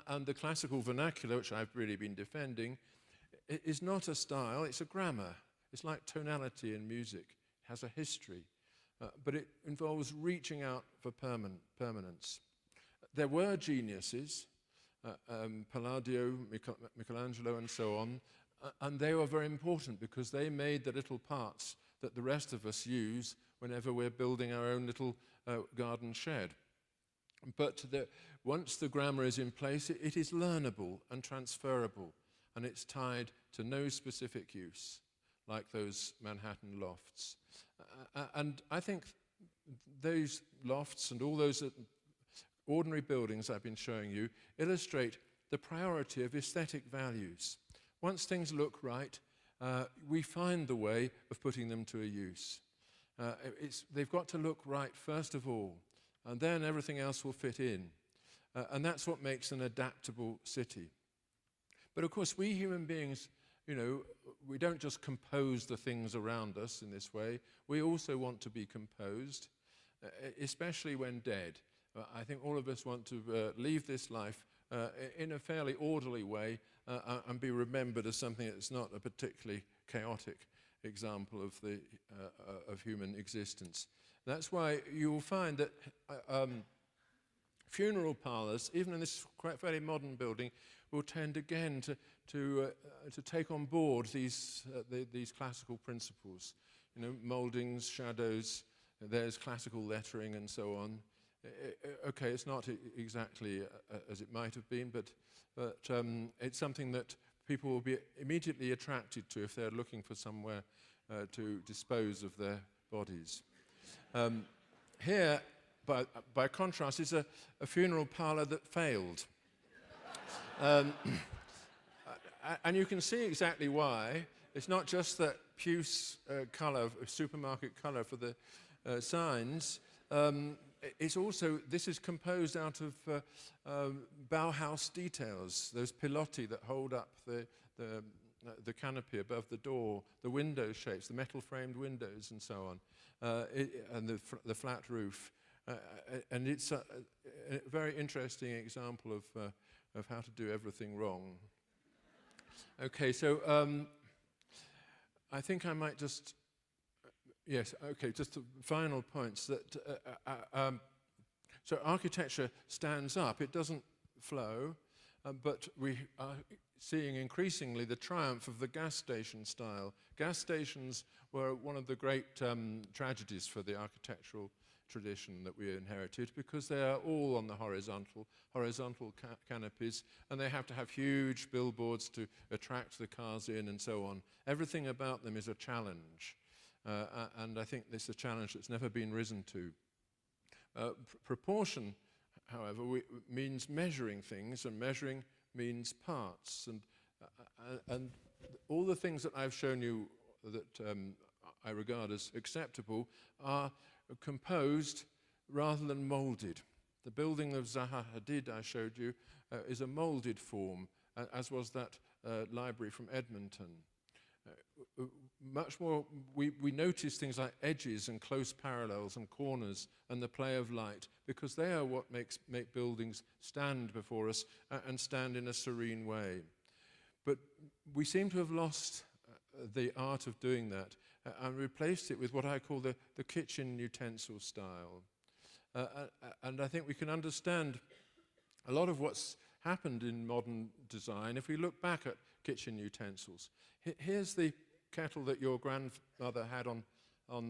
And the classical vernacular, which I've really been defending, is not a style, it's a grammar. It's like tonality in music. It has a history, but it involves reaching out for permanence. There were geniuses, Palladio, Michelangelo, and so on, and they were very important because they made the little parts that the rest of us use whenever we're building our own little garden shed. But once the grammar is in place, it is learnable and transferable, and it's tied to no specific use, like those Manhattan lofts. And I think those lofts and all those ordinary buildings I've been showing you illustrate the priority of aesthetic values. Once things look right, we find the way of putting them to a use. They've got to look right first of all, and then everything else will fit in. And that's what makes an adaptable city. But of course, we human beings, you know, we don't just compose the things around us in this way. We also want to be composed, especially when dead. I think all of us want to leave this life in a fairly orderly way and be remembered as something that's not a particularly chaotic example of human existence. That's why you'll find that funeral parlours, even in this quite fairly modern building, will tend again to take on board these classical principles. You know, mouldings, shadows, there's classical lettering and so on. Okay, it's not exactly as it might have been, but it's something that people will be immediately attracted to if they're looking for somewhere to dispose of their bodies. Here, by contrast, is a funeral parlour that failed. And you can see exactly why. It's not just that puce colour, supermarket colour for the signs. It's also, this is composed out of Bauhaus details, those pilotti that hold up the canopy above the door, the window shapes, the metal-framed windows and so on, and the flat roof. And it's a very interesting example of how to do everything wrong. Okay, so I think I might just, yes, okay, just the final points that, so architecture stands up, it doesn't flow, but we are seeing increasingly the triumph of the gas station style. Gas stations were one of the great tragedies for the architectural tradition that we inherited, because they are all on the horizontal canopies, and they have to have huge billboards to attract the cars in and so on. Everything about them is a challenge, and I think this is a challenge that's never been risen to. Proportion, however, means measuring things, and measuring means parts, and all the things that I've shown you that I regard as acceptable are composed rather than moulded. The building of Zaha Hadid I showed you is a moulded form, as was that library from Edmonton. Much more, we notice things like edges and close parallels and corners and the play of light, because they are what make buildings stand before us and stand in a serene way. But we seem to have lost the art of doing that and replaced it with what I call the kitchen utensil style. And I think we can understand a lot of what's happened in modern design if we look back at kitchen utensils. Here's the kettle that your grandmother had on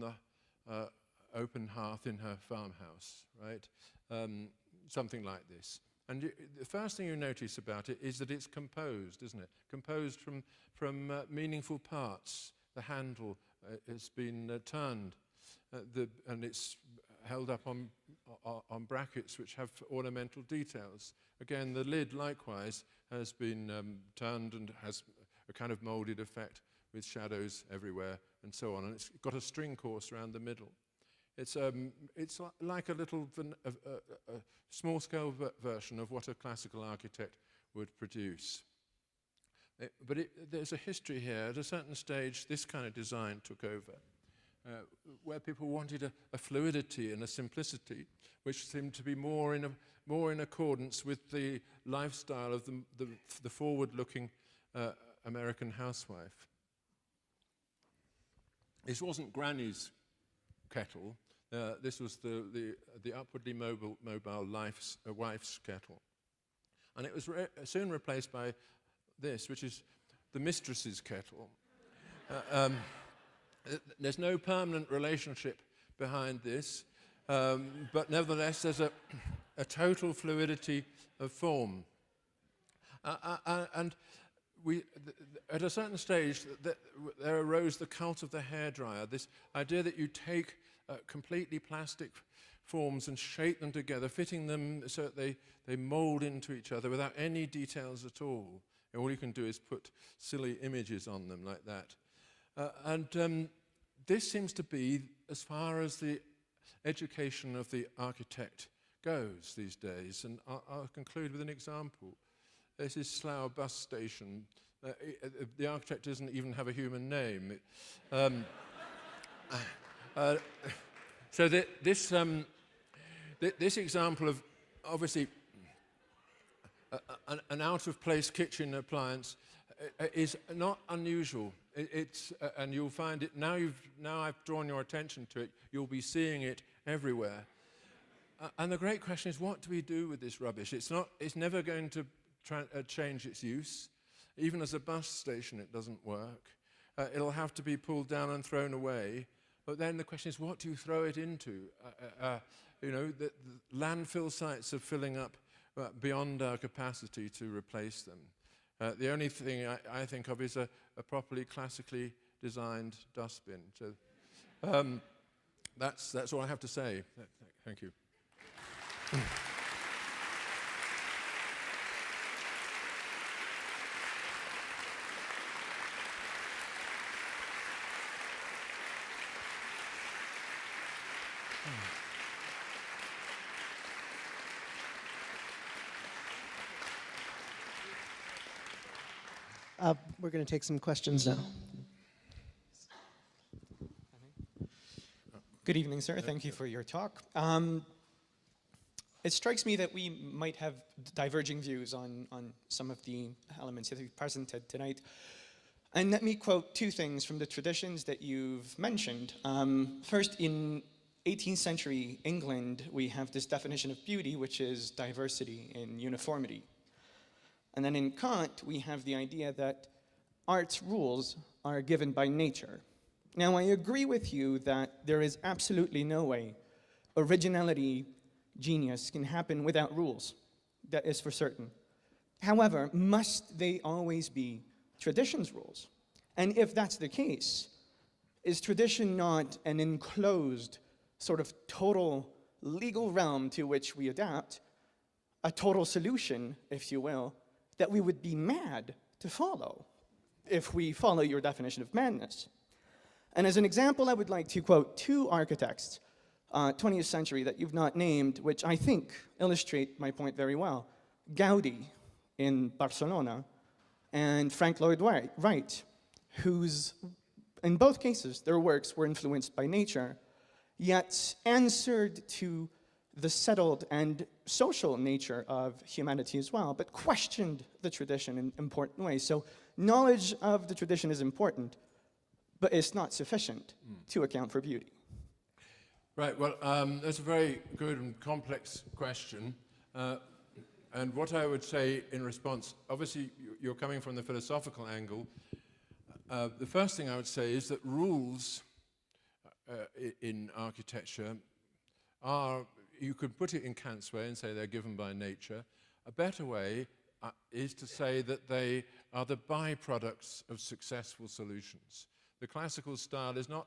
the open hearth in her farmhouse, right? Something like this. And the first thing you notice about it is that it's composed, isn't it? Composed from meaningful parts. The handle has been turned, and it's held up on brackets which have ornamental details. Again, the lid, likewise, has been turned and has a kind of moulded effect with shadows everywhere and so on. And it's got a string course around the middle. It's like a little small-scale version of what a classical architect would produce. But there's a history here. At a certain stage, this kind of design took over, where people wanted a fluidity and a simplicity which seemed to be more in accordance with the lifestyle of the forward-looking American housewife. This wasn't Granny's kettle. This was the upwardly mobile wife's kettle. And it was soon replaced by this, which is the mistress's kettle. There's no permanent relationship behind this, but nevertheless there's a total fluidity of form. And at a certain stage, there arose the cult of the hairdryer, this idea that you take completely plastic forms and shape them together, fitting them so that they mold into each other without any details at all. All you can do is put silly images on them like that. And this seems to be as far as the education of the architect goes these days. And I'll conclude with an example. This is Slough bus station, the architect doesn't even have a human name. So this example of, obviously, an out-of-place kitchen appliance is not unusual. And you'll find it, now I've drawn your attention to it, you'll be seeing it everywhere. And the great question is, what do we do with this rubbish? It's never going to change its use. Even as a bus station, it doesn't work. It'll have to be pulled down and thrown away. But then the question is, what do you throw it into? The landfill sites are filling up beyond our capacity to replace them. The only thing I think of is a properly classically designed dustbin. So that's all I have to say. Thank you. We're going to take some questions now. Good evening, sir. Thank you for your talk. It strikes me that we might have diverging views on some of the elements that you've presented tonight. And let me quote two things from the traditions that you've mentioned. First, in 18th century England, we have this definition of beauty, which is diversity in uniformity. And then in Kant, we have the idea that art's rules are given by nature. Now, I agree with you that there is absolutely no way originality, genius can happen without rules. That is for certain. However, must they always be tradition's rules? And if that's the case, is tradition not an enclosed sort of total legal realm to which we adapt, a total solution, if you will, that we would be mad to follow if we follow your definition of madness? And as an example, I would like to quote two architects, 20th century, that you've not named, which I think illustrate my point very well. Gaudi in Barcelona and Frank Lloyd Wright, whose, in both cases, their works were influenced by nature, yet answered to the settled and social nature of humanity as well, but questioned the tradition in important ways. So knowledge of the tradition is important, but it's not sufficient to account for beauty. Right, well, that's a very good and complex question. And what I would say in response, obviously you're coming from the philosophical angle. The first thing I would say is that rules in architecture are, you could put it in Kant's way and say they're given by nature. A better way is to say that they are the byproducts of successful solutions. The classical style is not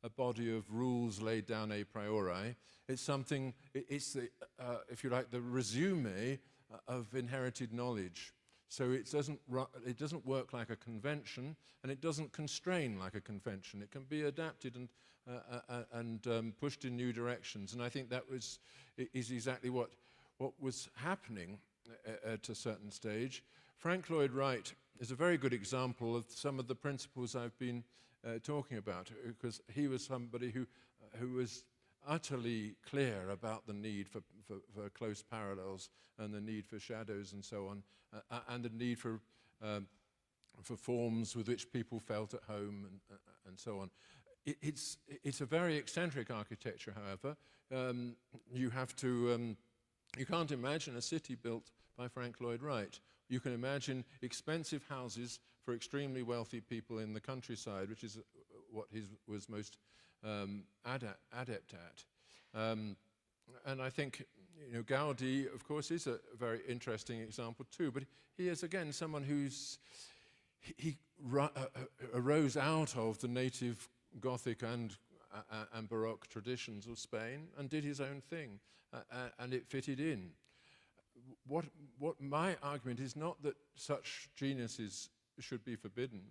a body of rules laid down a priori. It's something, it's the, if you like, the resume of inherited knowledge. So it doesn't work like a convention, and it doesn't constrain like a convention. It can be adapted and pushed in new directions. And I think that is exactly what was happening at a certain stage. Frank Lloyd Wright is a very good example of some of the principles I've been talking about, because he was somebody who was utterly clear about the need for close parallels and the need for shadows and so on, and the need for forms with which people felt at home and so on. It's a very eccentric architecture, however. You can't imagine a city built by Frank Lloyd Wright. You can imagine expensive houses for extremely wealthy people in the countryside, which is what he was most adept at. And I think, Gaudi, of course, is a very interesting example too, but he is, again, someone he arose out of the native Gothic and Baroque traditions of Spain and did his own thing, and it fitted in. What my argument is not that such geniuses should be forbidden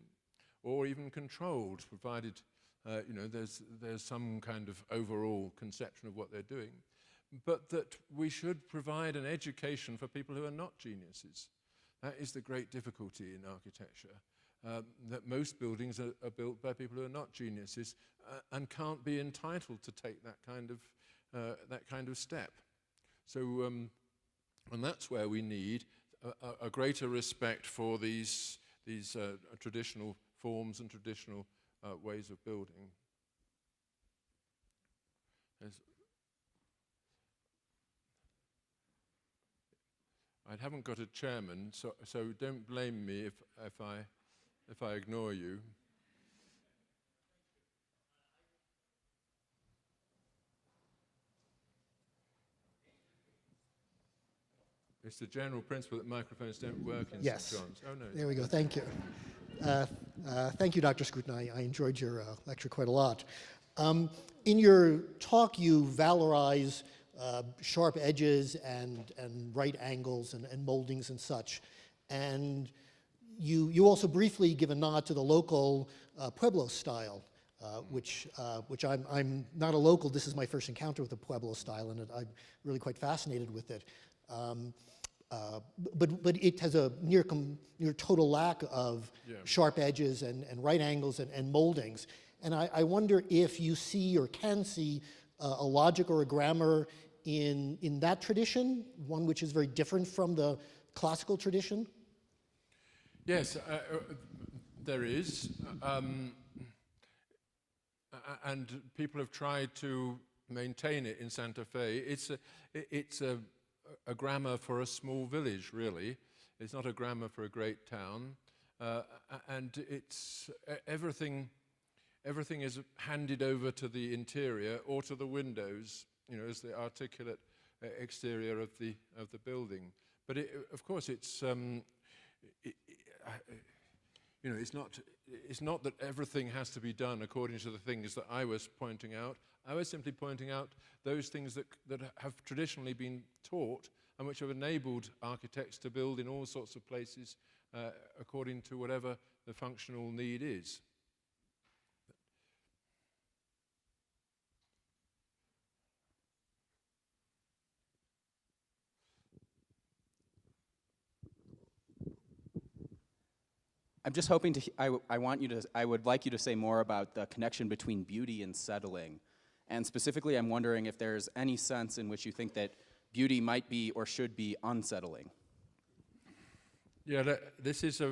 or even controlled, provided there's some kind of overall conception of what they're doing, but that we should provide an education for people who are not geniuses. That is the great difficulty in architecture, that most buildings are built by people who are not geniuses and can't be entitled to take that kind of step. So, and that's where we need a greater respect for these traditional forms and traditional ways of building. I haven't got a chairman, so don't blame me if I ignore you. It's the general principle that microphones don't work in Yes. St. John's. Oh, no. There we go. Thank you. Thank you, Dr. Scruton. I enjoyed your lecture quite a lot. In your talk, you valorize sharp edges and right angles and moldings and such. And you also briefly give a nod to the local Pueblo style, which I'm not a local. This is my first encounter with the Pueblo style, and I'm really quite fascinated with it. But it has a near total lack of sharp edges and right angles and moldings. And I wonder if you see or can see a logic or a grammar in that tradition, one which is very different from the classical tradition? Yes, there is. And people have tried to maintain it in Santa Fe. It's a grammar for a small village, really. It's not a grammar for a great town. And it's everything is handed over to the interior or to the windows, you know, as the articulate exterior of the building. But of course, it's you know, it's not that everything has to be done according to the things that I was pointing out. I was simply pointing out those things that have traditionally been taught and which have enabled architects to build in all sorts of places according to whatever the functional need is. I'm just hoping to. I would like you to say more about the connection between beauty and settling, and specifically, I'm wondering if there's any sense in which you think that beauty might be or should be unsettling. Yeah, this is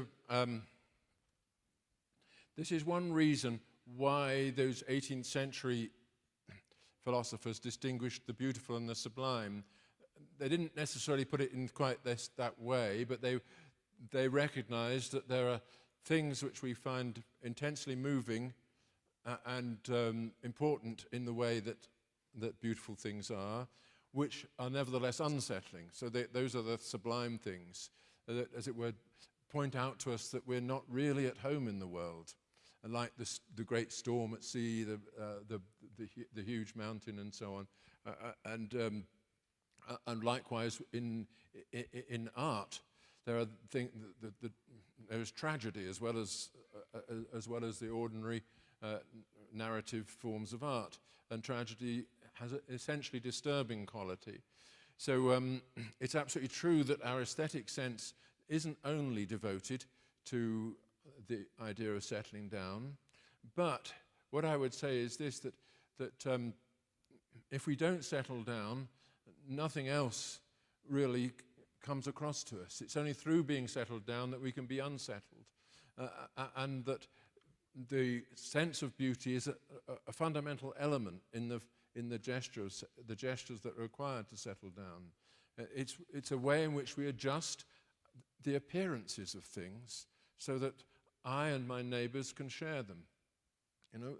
one reason why those 18th century philosophers distinguished the beautiful and the sublime. They didn't necessarily put it in quite that way, but they recognized that there are things which we find intensely moving and important in the way that beautiful things are, which are nevertheless unsettling. So those are the sublime things that, as it were, point out to us that we're not really at home in the world. And like the great storm at sea, the huge mountain, and so on, and likewise in art, there are there's tragedy as well as the ordinary narrative forms of art, and tragedy has an essentially disturbing quality. So it's absolutely true that our aesthetic sense isn't only devoted to the idea of settling down, but what I would say is this, that if we don't settle down, nothing else really comes across to us. It's only through being settled down that we can be unsettled, and that the sense of beauty is a fundamental element in the gestures that are required to settle down. It's a way in which we adjust the appearances of things so that I and my neighbors can share them. You know,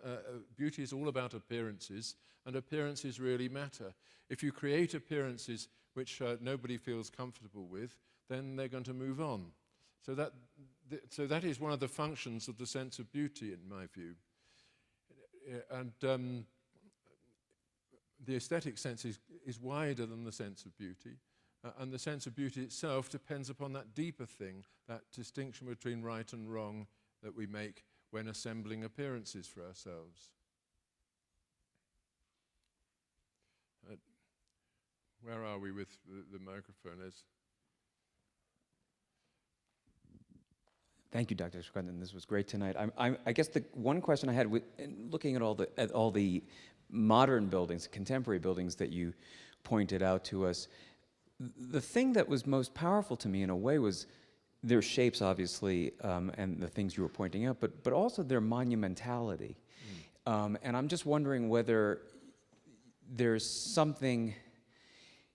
beauty is all about appearances, and appearances really matter. If you create appearances which nobody feels comfortable with, then they're going to move on. So that is one of the functions of the sense of beauty, in my view. And the aesthetic sense is wider than the sense of beauty, and the sense of beauty itself depends upon that deeper thing, that distinction between right and wrong that we make when assembling appearances for ourselves. Where are we with the microphone? Thank you, Dr. Scruton. This was great tonight. I guess the one question I had, looking at all the modern buildings, contemporary buildings that you pointed out to us, the thing that was most powerful to me in a way was their shapes, obviously, and the things you were pointing out, but also their monumentality. And I'm just wondering whether there's something,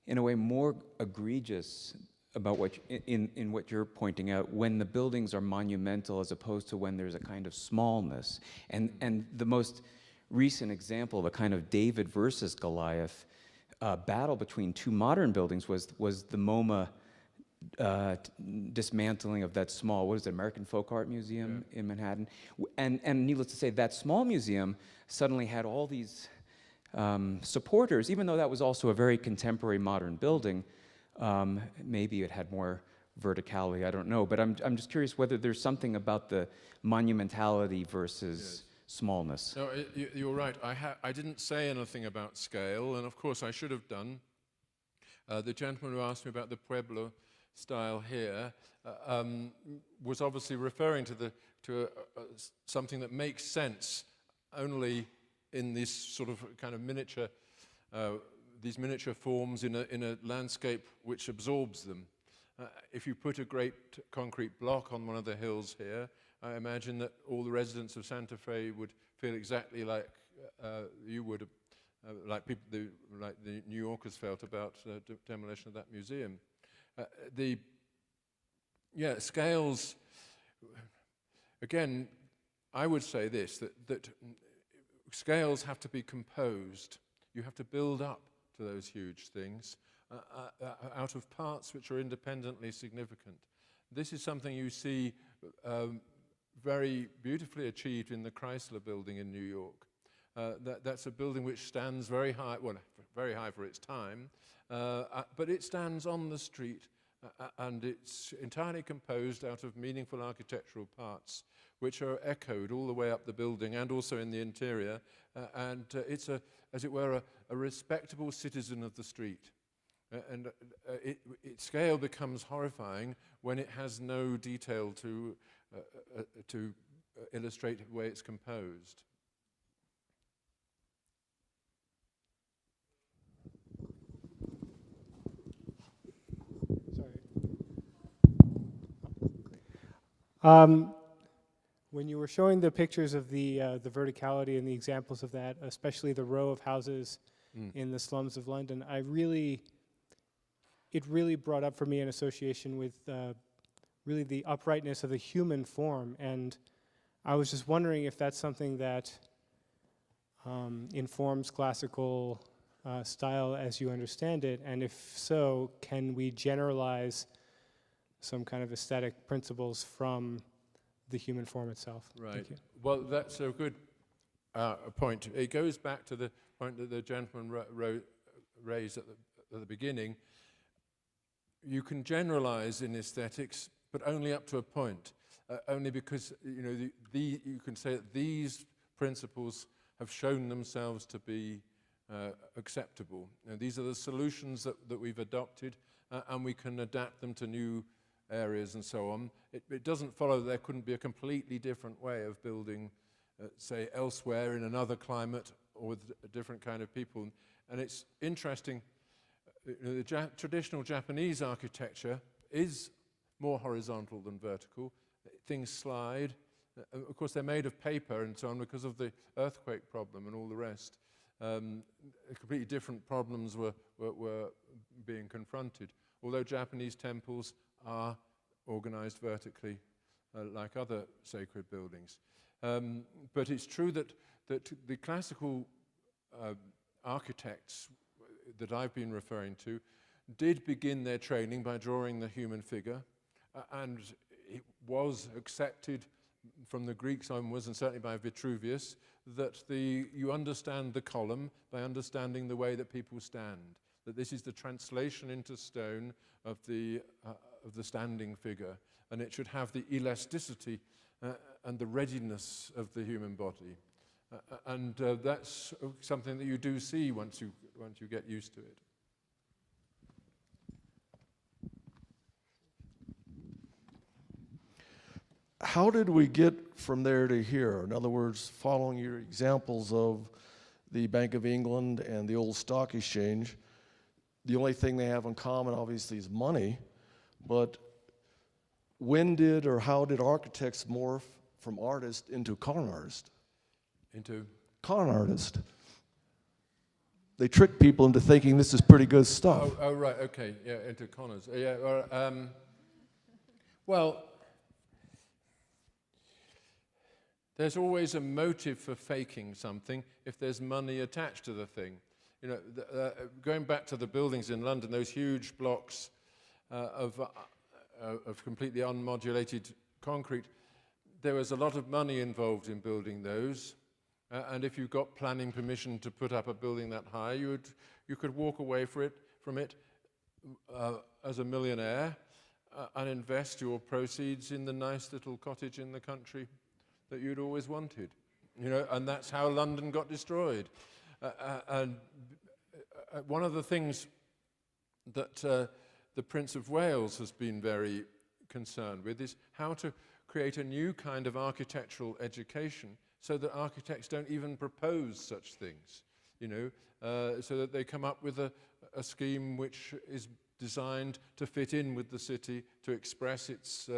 in a way, more egregious about what in what you're pointing out when the buildings are monumental as opposed to when there's a kind of smallness. And the most recent example of a kind of David versus Goliath battle between two modern buildings was the MoMA dismantling of that small, what is it, American Folk Art Museum in Manhattan. And needless to say, that small museum suddenly had all these supporters, even though that was also a very contemporary modern building. Maybe it had more verticality, I don't know. But I'm just curious whether there's something about the monumentality versus smallness. No, you're right. I didn't say anything about scale, and of course I should have done. The gentleman who asked me about the Pueblo style here was obviously referring to something that makes sense only in this sort of kind of miniature, these miniature forms in a landscape which absorbs them. If you put a great concrete block on one of the hills here, I imagine that all the residents of Santa Fe would feel exactly like you would, like the New Yorkers felt about demolition of that museum. Scales. Again, I would say this: that scales have to be composed. You have to build up to those huge things out of parts which are independently significant. This is something you see very beautifully achieved in the Chrysler Building in New York. That's a building which stands very high, well, very high for its time, but it stands on the street, and it's entirely composed out of meaningful architectural parts, which are echoed all the way up the building and also in the interior, and it's, as it were, a respectable citizen of the street. Its scale becomes horrifying when it has no detail to illustrate the way it's composed. When you were showing the pictures of the verticality and the examples of that, especially the row of houses in the slums of London, it really brought up for me an association with really the uprightness of the human form. And I was just wondering if that's something that informs classical style as you understand it, and if so, can we generalize some kind of aesthetic principles from the human form itself? Right. Thank you. Well, that's a good point. It goes back to the point that the gentleman raised at the beginning. You can generalize in aesthetics, but only up to a point. Only because you can say that these principles have shown themselves to be acceptable. These are the solutions that we've adopted, and we can adapt them to new areas and so on. It doesn't follow that there couldn't be a completely different way of building, say, elsewhere in another climate or with a different kind of people. And it's interesting, the traditional Japanese architecture is more horizontal than vertical. Things slide. Of course, they're made of paper and so on because of the earthquake problem and all the rest. Completely different problems were being confronted. Although Japanese temples are organized vertically like other sacred buildings. But it's true that the classical architects that I've been referring to did begin their training by drawing the human figure, and it was accepted from the Greeks onwards, and certainly by Vitruvius, that you understand the column by understanding the way that people stand. That this is the translation into stone of the standing figure, and it should have the elasticity and the readiness of the human body, and that's something that you do see once you get used to it. how did we get from there to here? In other words, following your examples of the Bank of England and the old stock exchange, the only thing they have in common, obviously, is money. But when did or how did architects morph from artist into con artist? Into? Con artist. They trick people into thinking this is pretty good stuff. Oh, right, okay, yeah, into conners. Well, there's always a motive for faking something if there's money attached to the thing. You know, going back to the buildings in London, those huge blocks of completely unmodulated concrete, there was a lot of money involved in building those. And if you got planning permission to put up a building that high, you could walk away from it as a millionaire and invest your proceeds in the nice little cottage in the country that you'd always wanted. You know, and that's how London got destroyed. And one of the things that the Prince of Wales has been very concerned with is how to create a new kind of architectural education so that architects don't even propose such things, you know, so that they come up with a scheme which is designed to fit in with the city, to express its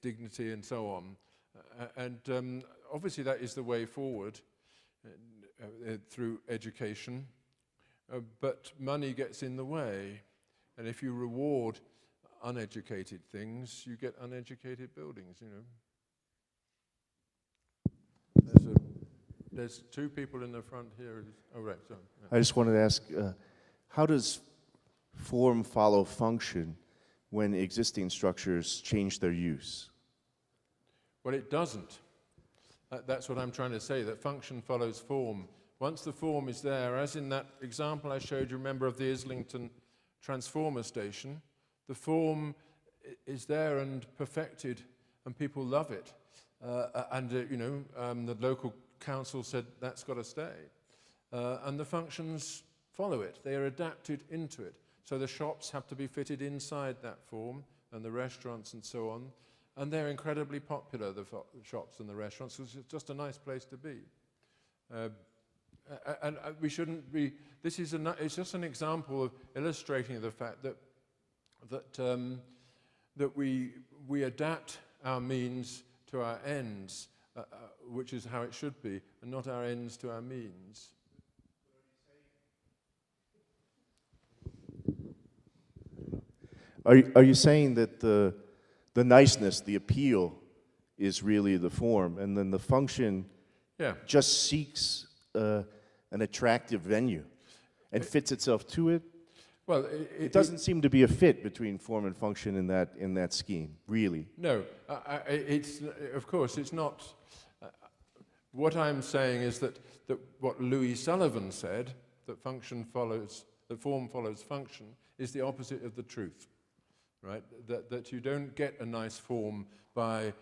dignity and so on. And obviously that is the way forward through education, but money gets in the way. And if you reward uneducated things, you get uneducated buildings, you know. There's two people in the front here. Oh, right, sorry. Yeah. I just wanted to ask, how does form follow function when existing structures change their use? Well, it doesn't. That's what I'm trying to say, that function follows form. Once the form is there, as in that example I showed you, remember, of the Islington transformer station, the form is there and perfected, and people love it. The local council said that's got to stay. And the functions follow it. They are adapted into it. So the shops have to be fitted inside that form, and the restaurants and so on. And they're incredibly popular, the shops and the restaurants, because it's just a nice place to be. And we shouldn't be, it's just an example of illustrating the fact that we adapt our means to our ends, which is how it should be, and not our ends to our means. Are you saying that the niceness, the appeal, is really the form, and then the function just seeks an attractive venue and fits itself to it? Well, it doesn't seem to be a fit between form and function in that scheme, really. No, of course it's not. What I'm saying is that what Louis Sullivan said, that form follows function, is the opposite of the truth, right? That you don't get a nice form by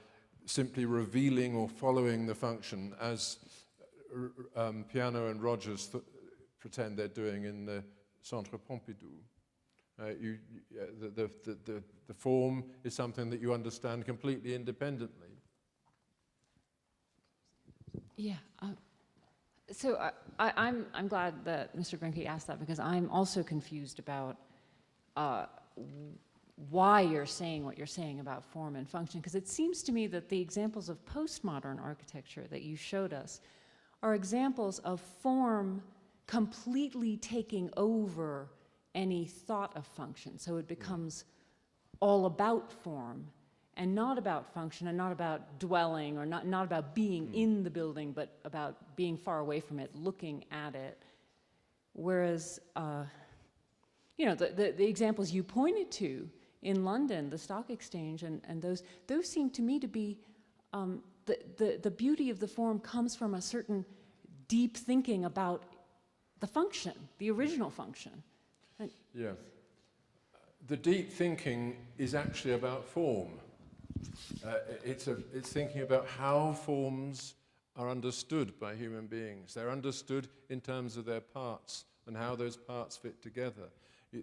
simply revealing or following the function, as Piano and Rogers pretend they're doing in the Centre Pompidou. The form is something that you understand completely independently. Yeah. So I'm glad that Mr. Grenke asked that, because I'm also confused about why you're saying what you're saying about form and function, because it seems to me that the examples of postmodern architecture that you showed us are examples of form completely taking over any thought of function. So it becomes all about form and not about function, and not about dwelling, or not about being in the building, but about being far away from it, looking at it. Whereas, the examples you pointed to in London, the stock exchange, and those seem to me to be, the beauty of the form comes from a certain deep thinking about the function, the original function. Yeah. The deep thinking is actually about form. It's thinking about how forms are understood by human beings. They're understood in terms of their parts and how those parts fit together.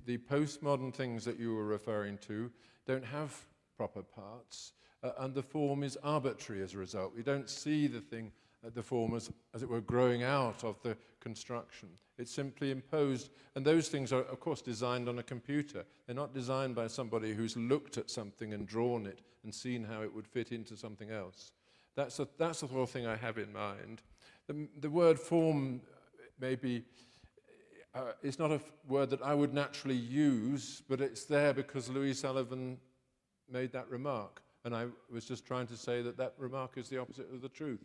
The postmodern things that you were referring to don't have proper parts, and the form is arbitrary as a result. We don't see the form as it were, growing out of the construction. It's simply imposed, and those things are, of course, designed on a computer. They're not designed by somebody who's looked at something and drawn it and seen how it would fit into something else. That's the sort of thing I have in mind. The word form maybe is not a word that I would naturally use, but it's there because Louise Sullivan made that remark. And I was just trying to say that that remark is the opposite of the truth.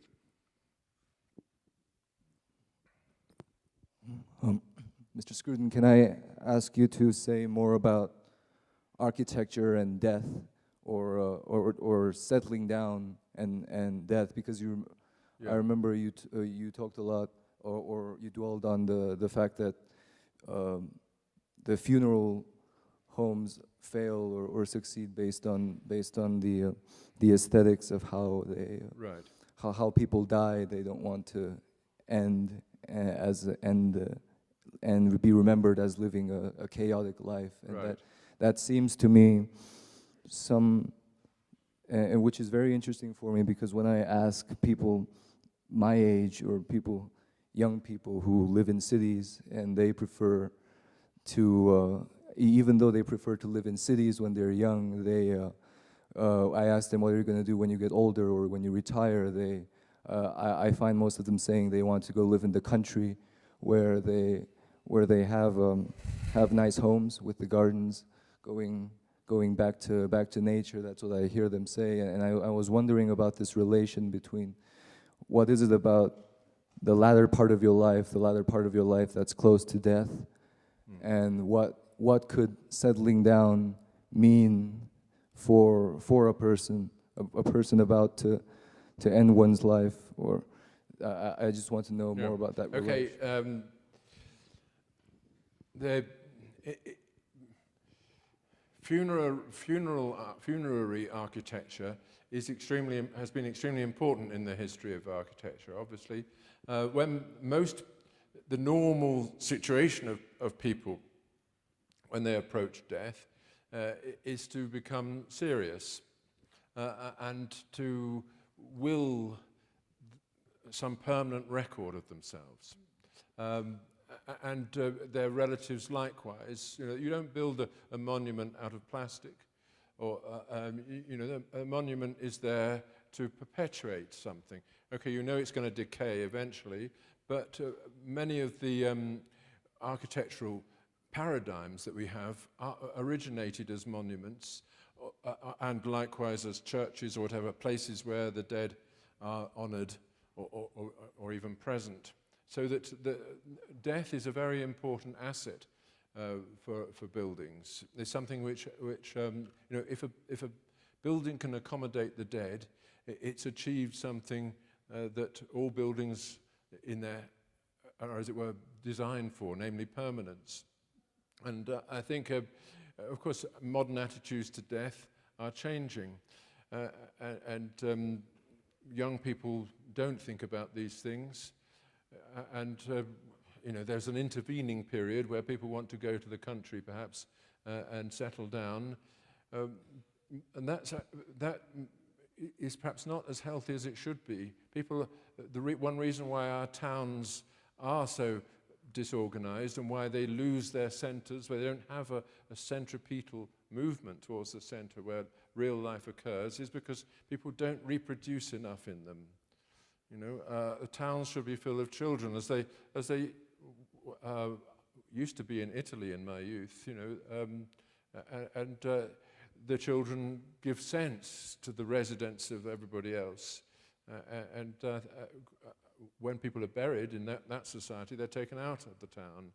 Mr. Scruton, can I ask you to say more about architecture and death, or settling down and death? Because I remember you talked a lot, or you dwelled on the fact that the funeral homes fail or succeed based on the aesthetics of how they how people die. They don't want to end and be remembered as living a chaotic life, and that seems to me and which is very interesting for me, because when I ask people my age or young people who live in cities, and they prefer to even though they prefer to live in cities when they're young, I ask them, what are you going to do when you get older or when you retire? I find most of them saying they want to go live in the country, where they have nice homes with the gardens, going back to nature. That's what I hear them say. And I was wondering about this relation between what is it about the latter part of your life that's close to death, and what could settling down mean for a person about to end one's life, or I just want to know more about that relation. The funerary architecture has been extremely important in the history of architecture, obviously. When the normal situation of people when they approach death is to become serious and to will some permanent record of themselves. And their relatives likewise. You don't build a monument out of plastic, or a monument is there to perpetuate something. Okay, it's going to decay eventually, but many of the architectural paradigms that we have originated as monuments, and likewise as churches or whatever, places where the dead are honoured or even present. So that death is a very important asset for buildings. It's something which if a building can accommodate the dead, it's achieved something that all buildings in there are, as it were, designed for, namely permanence. And I think, of course, modern attitudes to death are changing, and young people don't think about these things. And there's an intervening period where people want to go to the country, perhaps, and settle down, and that is perhaps not as healthy as it should be. One reason why our towns are so disorganized and why they lose their centres, where they don't have a centripetal movement towards the centre where real life occurs, is because people don't reproduce enough in them. The towns should be full of children, as they used to be in Italy in my youth. And the children give sense to the residents of everybody else. And when people are buried in that society, they're taken out of the town.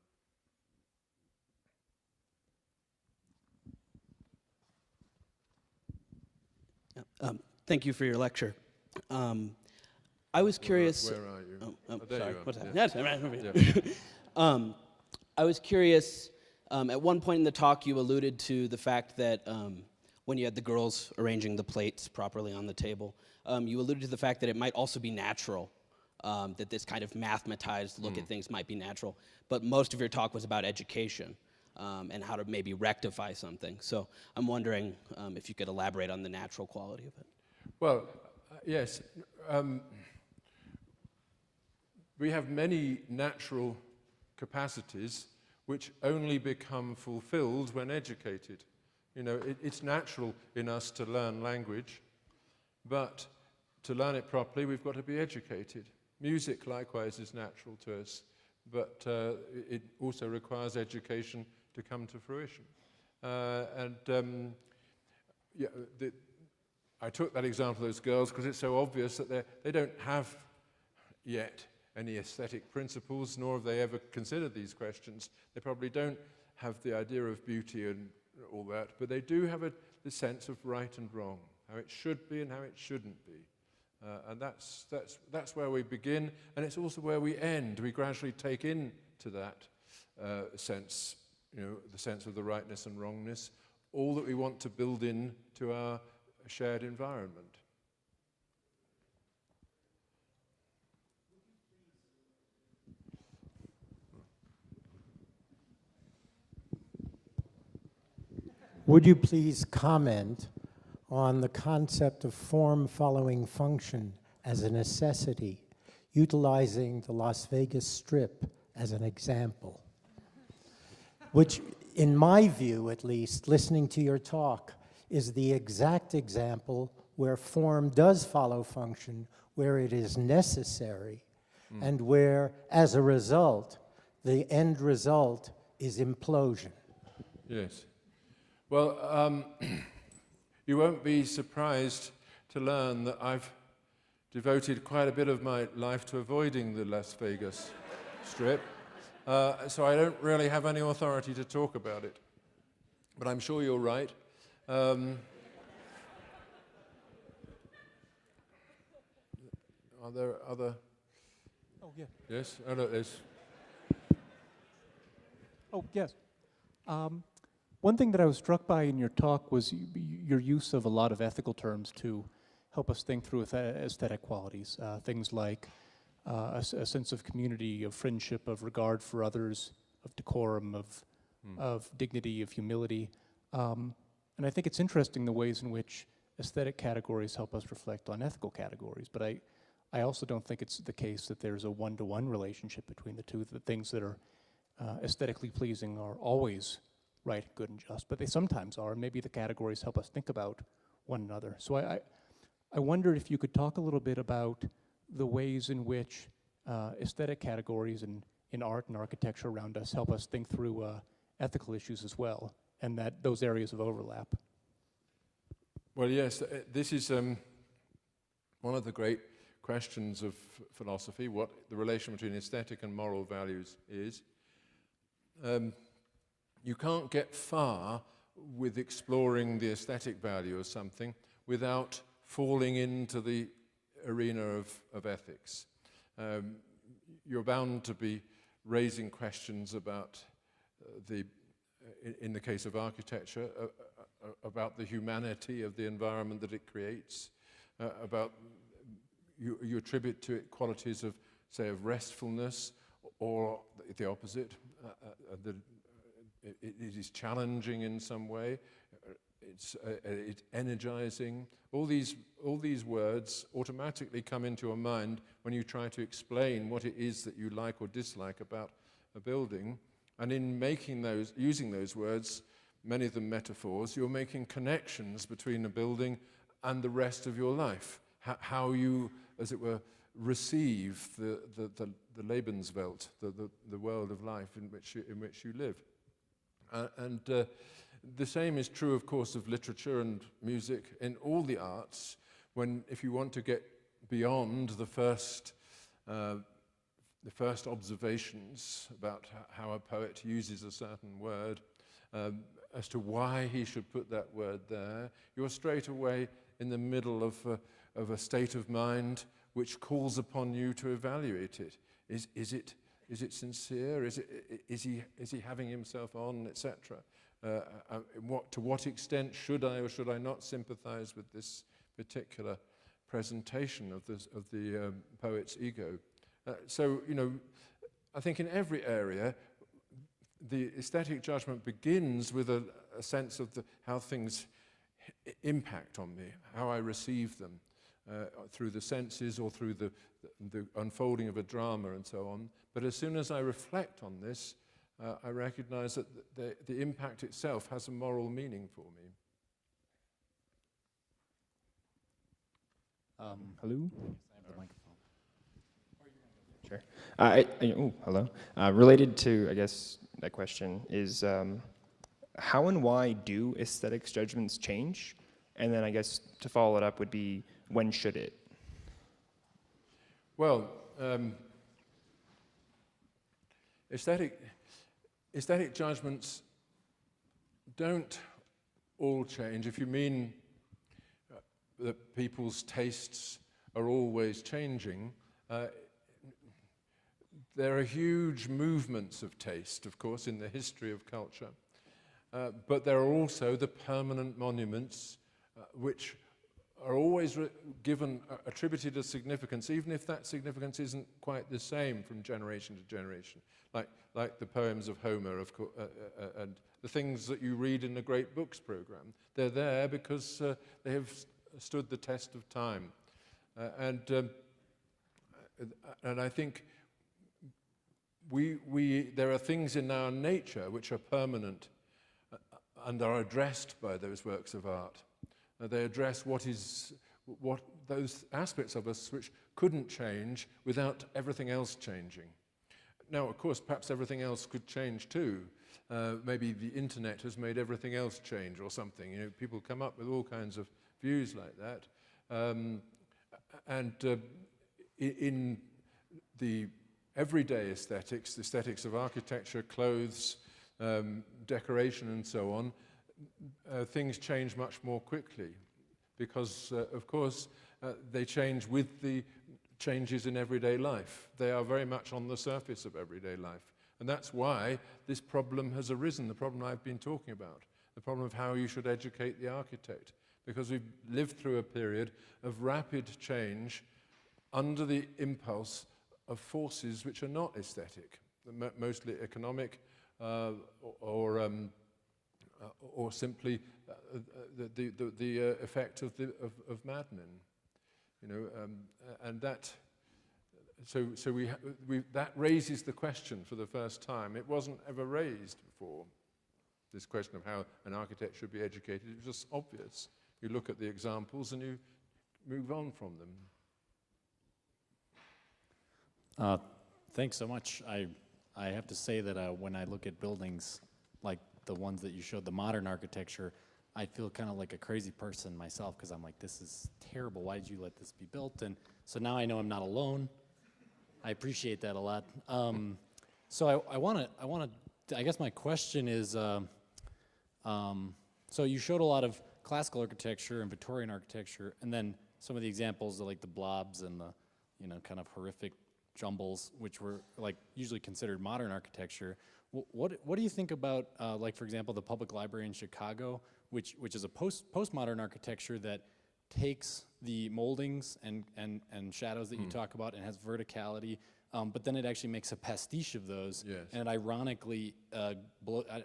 Thank you for your lecture. I was curious. Where are you? There sorry. you are. What's that? Yeah. Yeah. I was curious. At one point in the talk, you alluded to the fact that when you had the girls arranging the plates properly on the table, you alluded to the fact that it might also be natural, that this kind of mathematized look at things might be natural. But most of your talk was about education. and how to maybe rectify something. So I'm wondering if you could elaborate on the natural quality of it. Well, yes. We have many natural capacities which only become fulfilled when educated. You know, it's natural in us to learn language, but to learn it properly, we've got to be educated. Music, likewise, is natural to us, but it also requires education to come to fruition. I took that example of those girls because it's so obvious that they don't have yet any aesthetic principles, nor have they ever considered these questions. They probably don't have the idea of beauty and all that, but they do have the sense of right and wrong, how it should be and how it shouldn't be. And that's where we begin, and it's also where we end. We gradually take into that sense, you know, the sense of the rightness and wrongness, all that we want to build into our shared environment. Would you please comment on the concept of form following function as a necessity, utilizing the Las Vegas Strip as an example, which, in my view at least, listening to your talk, is the exact example where form does follow function, where it is necessary, and where, as a result, the end result is implosion. Yes. Well, you won't be surprised to learn that I've devoted quite a bit of my life to avoiding the Las Vegas Strip, so I don't really have any authority to talk about it. But I'm sure you're right. Are there other? Oh, yeah. Yes? Oh, no, there's. Oh, yes. One thing that I was struck by in your talk was your use of a lot of ethical terms to help us think through aesthetic qualities. Things like a sense of community, of friendship, of regard for others, of decorum, of dignity, of humility. And I think it's interesting the ways in which aesthetic categories help us reflect on ethical categories. But I also don't think it's the case that there's a one-to-one relationship between the two, that things that are aesthetically pleasing are always right, good, and just, but they sometimes are. Maybe the categories help us think about one another. So I wondered if you could talk a little bit about the ways in which aesthetic categories in art and architecture around us help us think through ethical issues as well, and that those areas of overlap. Well, yes, this is one of the great questions of philosophy, what the relation between aesthetic and moral values is. You can't get far with exploring the aesthetic value of something without falling into the arena of ethics. You're bound to be raising questions about in the case of architecture, about the humanity of the environment that it creates, about you attribute to it qualities of, say, of restfulness, or the opposite, that it is challenging in some way, it's energizing. All these words automatically come into your mind when you try to explain what it is that you like or dislike about a building. And in using those words, many of them metaphors, you're making connections between a building and the rest of your life. How you, as it were, receive the Lebenswelt, the world of life in which you live. And the same is true, of course, of literature and music. In all the arts, if you want to get beyond the first observations about how a poet uses a certain word, as to why he should put that word there, you're straight away in the middle of a state of mind which calls upon you to evaluate it. Is it sincere? Is he having himself on, etc.? To what extent should I or should I not sympathize with this particular presentation of the poet's ego? So, I think in every area, the aesthetic judgment begins with a sense of how things impact on me, how I receive them, through the senses or through the unfolding of a drama and so on. But as soon as I reflect on this, I recognize that the impact itself has a moral meaning for me. Hello? Sure. Hello. Related to, I guess, that question is, how and why do aesthetics judgments change? And then I guess to follow it up would be, when should it? Well, aesthetic judgments don't all change. If you mean that people's tastes are always changing, there are huge movements of taste, of course, in the history of culture. But there are also the permanent monuments which are always attributed a significance, even if that significance isn't quite the same from generation to generation. Like the poems of Homer, of course, and the things that you read in the Great Books program. They're there because they have stood the test of time. And I think there are things in our nature which are permanent and are addressed by those works of art. They address what those aspects of us which couldn't change without everything else changing. Now, of course, perhaps everything else could change too. Maybe the internet has made everything else change or something. You know, people come up with all kinds of views like that. In the everyday aesthetics, the aesthetics of architecture, clothes, decoration and so on, things change much more quickly because, of course, they change with the changes in everyday life. They are very much on the surface of everyday life. And that's why this problem has arisen, the problem I've been talking about, the problem of how you should educate the architect, because we've lived through a period of rapid change under the impulse of forces which are not aesthetic, mostly economic or simply the effect of madmen, you know, and that. So that raises the question for the first time. It wasn't ever raised before. This question of how an architect should be educated, it was just obvious. You look at the examples and you move on from them. Thanks so much. I have to say that when I look at buildings like the ones that you showed, the modern architecture, I feel kind of like a crazy person myself because I'm like, this is terrible. Why did you let this be built? And so now I know I'm not alone. I appreciate that a lot. So I guess my question is, so you showed a lot of classical architecture and Victorian architecture, and then some of the examples of like the blobs and the, you know, kind of horrific jumbles, which were like usually considered modern architecture. What do you think about, like for example, the Public Library in Chicago, which is a postmodern architecture that takes the moldings and shadows that you talk about and has verticality, but then it actually makes a pastiche of those. Yes. And it ironically,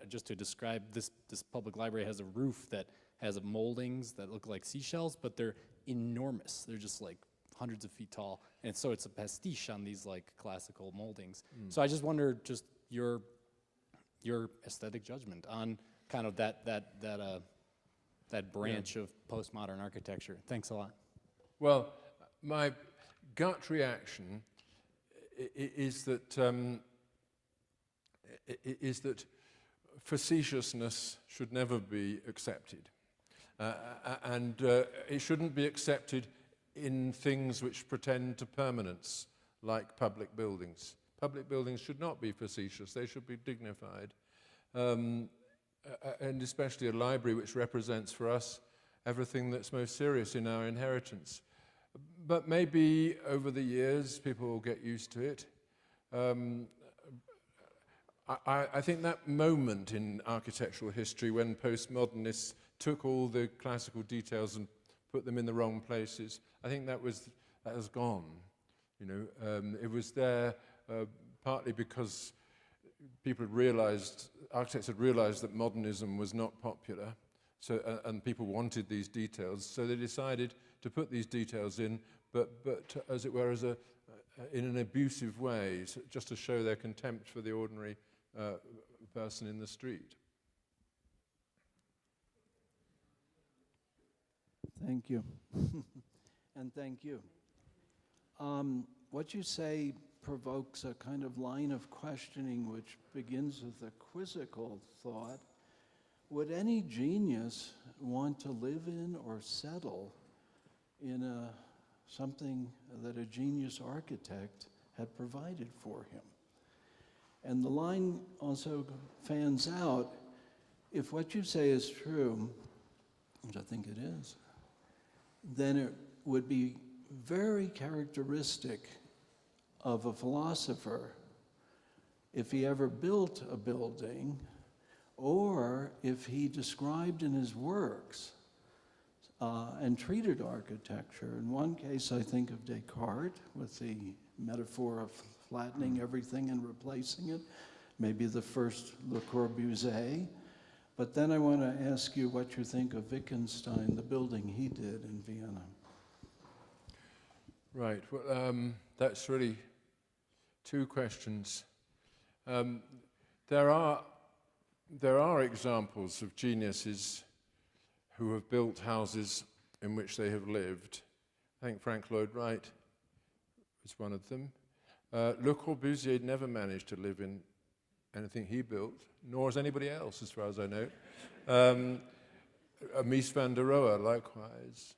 just to describe this public library has a roof that has moldings that look like seashells, but they're enormous. They're just like hundreds of feet tall, and so it's a pastiche on these like classical moldings. So I just wonder, just your aesthetic judgment on kind of that branch of postmodern architecture. Thanks a lot. Well, my gut reaction is that facetiousness should never be accepted, and it shouldn't be accepted in things which pretend to permanence, like public buildings. Public buildings should not be facetious, they should be dignified. And especially a library which represents for us everything that's most serious in our inheritance. But maybe over the years people will get used to it. I think that moment in architectural history when postmodernists took all the classical details and put them in the wrong places, I think that has gone. You know, it was there partly because architects had realized that modernism was not popular, so, and people wanted these details, so they decided to put these details in, but as it were, in an abusive way, just to show their contempt for the ordinary person in the street. Thank you. And thank you. What you say provokes a kind of line of questioning which begins with a quizzical thought. Would any genius want to live in or settle in something that a genius architect had provided for him? And the line also fans out, if what you say is true, which I think it is, then it would be very characteristic of a philosopher if he ever built a building or if he described in his works and treated architecture. In one case, I think of Descartes with the metaphor of flattening everything and replacing it, maybe the first Le Corbusier. But then I want to ask you what you think of Wittgenstein, the building he did in Vienna. Right, well, that's really two questions. There are examples of geniuses who have built houses in which they have lived. I think Frank Lloyd Wright is one of them. Le Corbusier never managed to live in anything he built, nor has anybody else, as far as I know. Mies van der Rohe, likewise.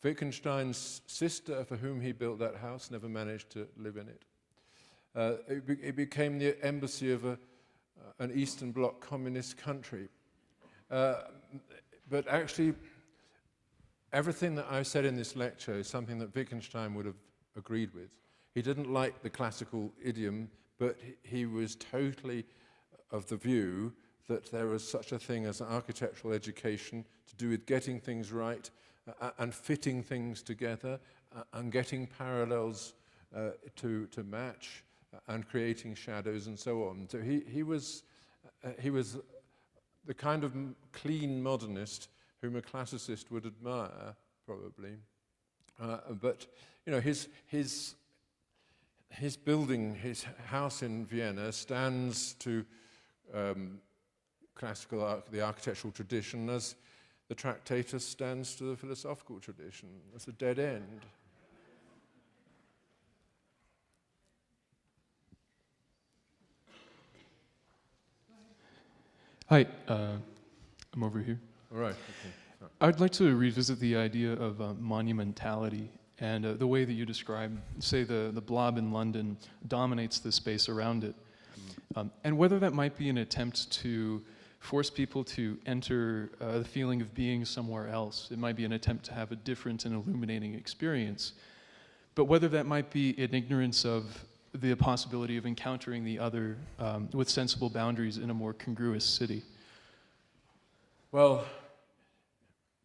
Wittgenstein's sister, for whom he built that house, never managed to live in it. It became the embassy of an Eastern Bloc communist country. But actually, everything that I said in this lecture is something that Wittgenstein would have agreed with. He didn't like the classical idiom, but he was totally of the view that there was such a thing as an architectural education to do with getting things right and fitting things together and getting parallels to match and creating shadows and so on. So he was the kind of clean modernist whom a classicist would admire, probably. But you know, his building, his house in Vienna, stands to the architectural tradition as the Tractatus stands to the philosophical tradition. It's a dead end. Hi, I'm over here. All right. Okay. I'd like to revisit the idea of monumentality and the way that you describe, say, the blob in London dominates the space around it. And whether that might be an attempt to force people to enter the feeling of being somewhere else. It might be an attempt to have a different and illuminating experience. But whether that might be in ignorance of the possibility of encountering the other with sensible boundaries in a more congruous city. Well,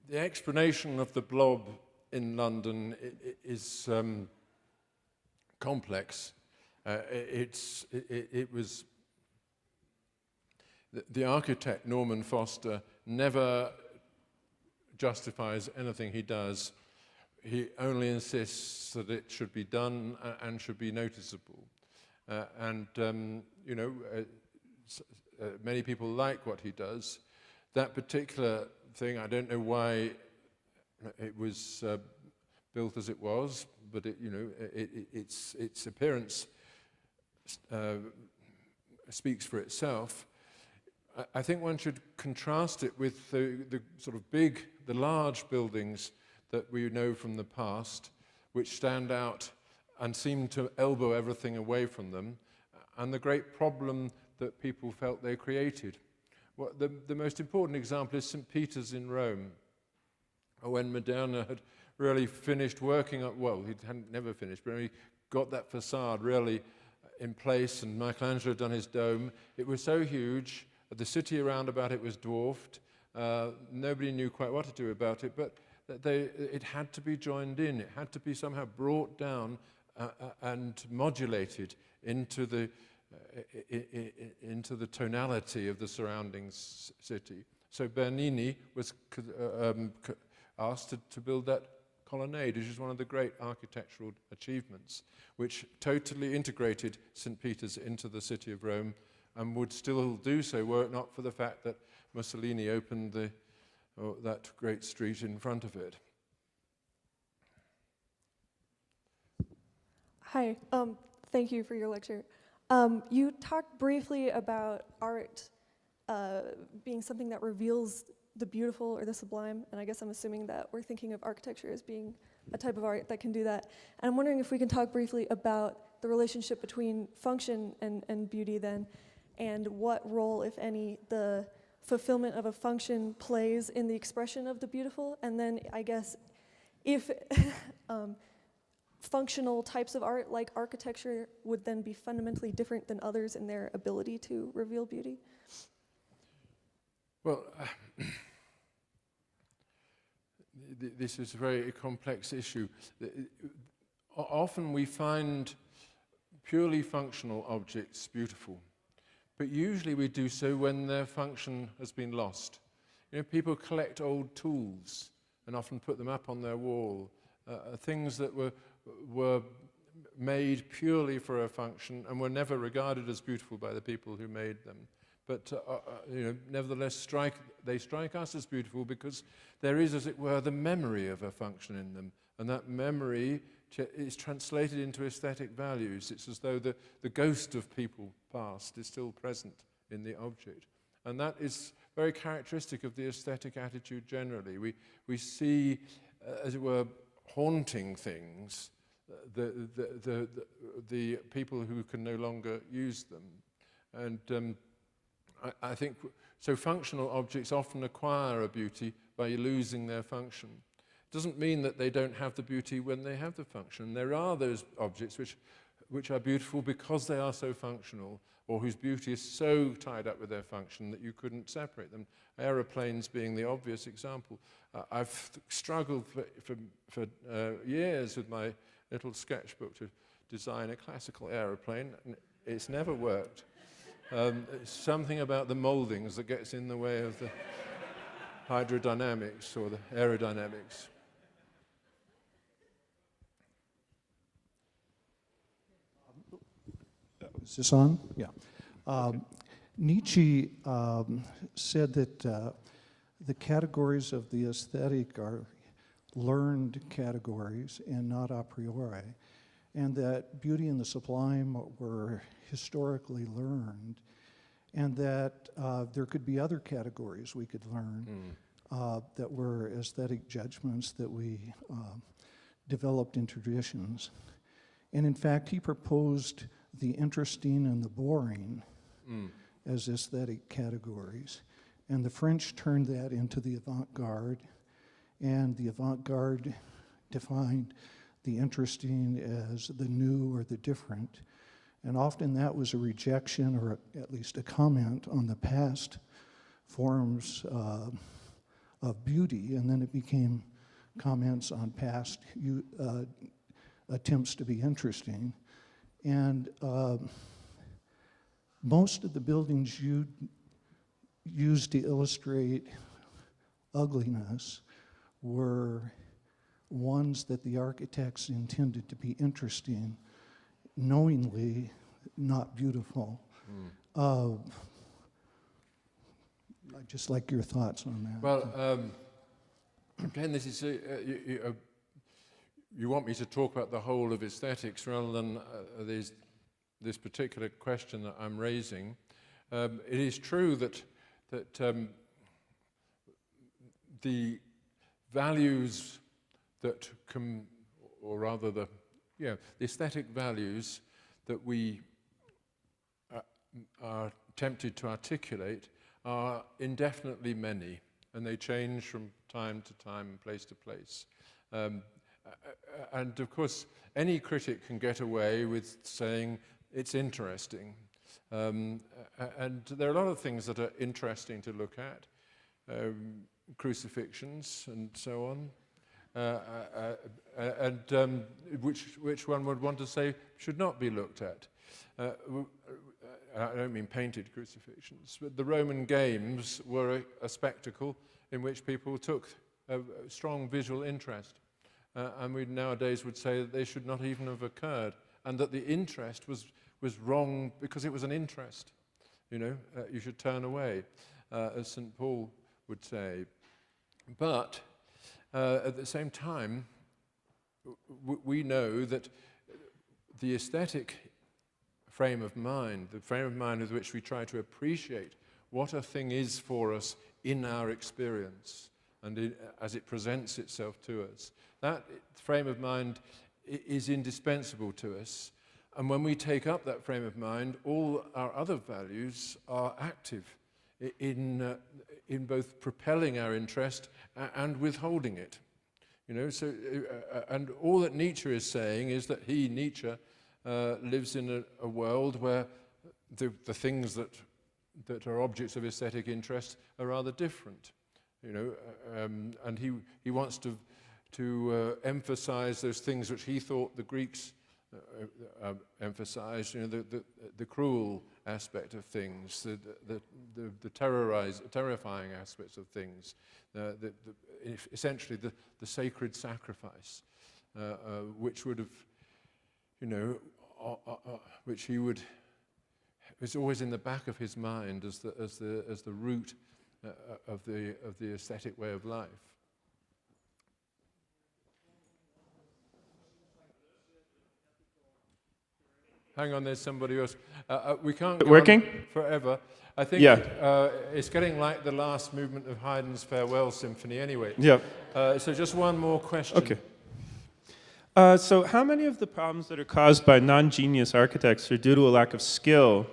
the explanation of the blob in London is complex. It was the architect Norman Foster never justifies anything he does. He only insists that it should be done and should be noticeable. You know, many people like what he does. That particular thing, I don't know why it was built as it was, but you know, its appearance speaks for itself. I think one should contrast it with the sort of the large buildings that we know from the past, which stand out and seem to elbow everything away from them, and the great problem that people felt they created. Well, the most important example is St. Peter's in Rome, when Modena had really finished working on, well, he hadn't never finished, but he got that facade really in place, and Michelangelo had done his dome. It was so huge, the city around about it was dwarfed. Nobody knew quite what to do about it, but it had to be joined in. It had to be somehow brought down and modulated into the tonality of the surrounding city. So Bernini was asked to build that colonnade, which is one of the great architectural achievements, which totally integrated St. Peter's into the city of Rome, and would still do so were it not for the fact that Mussolini opened that great street in front of it. Hi, thank you for your lecture. You talked briefly about art being something that reveals the beautiful or the sublime, and I guess I'm assuming that we're thinking of architecture as being a type of art that can do that. And I'm wondering if we can talk briefly about the relationship between function and beauty then, and what role, if any, the fulfillment of a function plays in the expression of the beautiful, and then I guess if functional types of art like architecture would then be fundamentally different than others in their ability to reveal beauty? Well, this is a very complex issue. Often we find purely functional objects beautiful, but usually we do so when their function has been lost. You know, people collect old tools and often put them up on their wall, things that were made purely for a function and were never regarded as beautiful by the people who made them. But nevertheless, they strike us as beautiful because there is, as it were, the memory of a function in them, and that memory is translated into aesthetic values. It's as though the ghost of people past is still present in the object, and that is very characteristic of the aesthetic attitude generally. We see, as it were, haunting things, the people who can no longer use them, and I think so. Functional objects often acquire a beauty by losing their function. It doesn't mean that they don't have the beauty when they have the function. There are those objects which are beautiful because they are so functional, or whose beauty is so tied up with their function that you couldn't separate them. Aeroplanes being the obvious example. I've struggled for years with my little sketchbook to design a classical aeroplane, and it's never worked. Something about the moldings that gets in the way of the hydrodynamics or the aerodynamics. Is this on? Yeah. Nietzsche said that the categories of the aesthetic are learned categories and not a priori, and that beauty and the sublime were historically learned, and that there could be other categories we could learn that were aesthetic judgments that we developed in traditions. And in fact, he proposed the interesting and the boring as aesthetic categories. And the French turned that into the avant-garde, and the avant-garde defined the interesting as the new or the different. And often that was a rejection, or at least a comment on the past forms of beauty, and then it became comments on past attempts to be interesting. And most of the buildings you used to illustrate ugliness were ones that the architects intended to be interesting, knowingly not beautiful. I'd just like your thoughts on that. Well, again, this is you want me to talk about the whole of aesthetics rather than this particular question that I'm raising. It is true that the values that come, or rather the aesthetic values that we are tempted to articulate are indefinitely many, and they change from time to time and place to place. And of course, any critic can get away with saying it's interesting. And there are a lot of things that are interesting to look at, crucifixions and so on. and which one would want to say should not be looked at. I don't mean painted crucifixions, but the Roman games were a spectacle in which people took a strong visual interest. And we nowadays would say that they should not even have occurred, and that the interest was wrong because it was an interest. You know, you should turn away, as St. Paul would say. But at the same time, we know that the aesthetic frame of mind, the frame of mind with which we try to appreciate what a thing is for us in our experience and as it presents itself to us, that frame of mind is indispensable to us. And when we take up that frame of mind, all our other values are active in both propelling our interest and withholding it. You know, so and all that Nietzsche is saying is that Nietzsche, lives in a world where the things that are objects of aesthetic interest are rather different. You know, and he wants to emphasize those things which he thought the Greeks emphasized. You know, the cruel aspect of things, the terrifying aspects of things, essentially the sacred sacrifice, which would have, you know, which he would, was always in the back of his mind as the root of the aesthetic way of life. Hang on, there's somebody else. We can't go working on forever. I think it's getting like the last movement of Haydn's Farewell Symphony anyway. Yeah. So just one more question. Okay. So how many of the problems that are caused by non-genius architects are due to a lack of skill?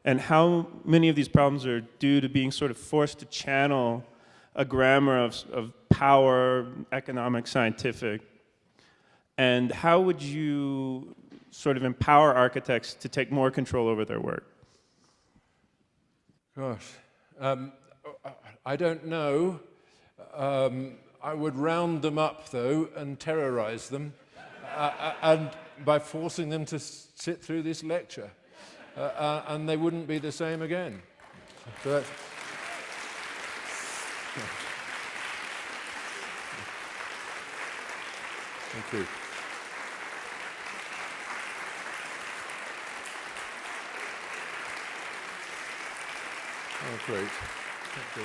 And how many of these problems are due to being sort of forced to channel a grammar of power, economic, scientific? And how would you sort of empower architects to take more control over their work? Gosh, I don't know. I would round them up, though, and terrorize them, and by forcing them to sit through this lecture. And they wouldn't be the same again. So that's thank you. Oh, great. Thank you.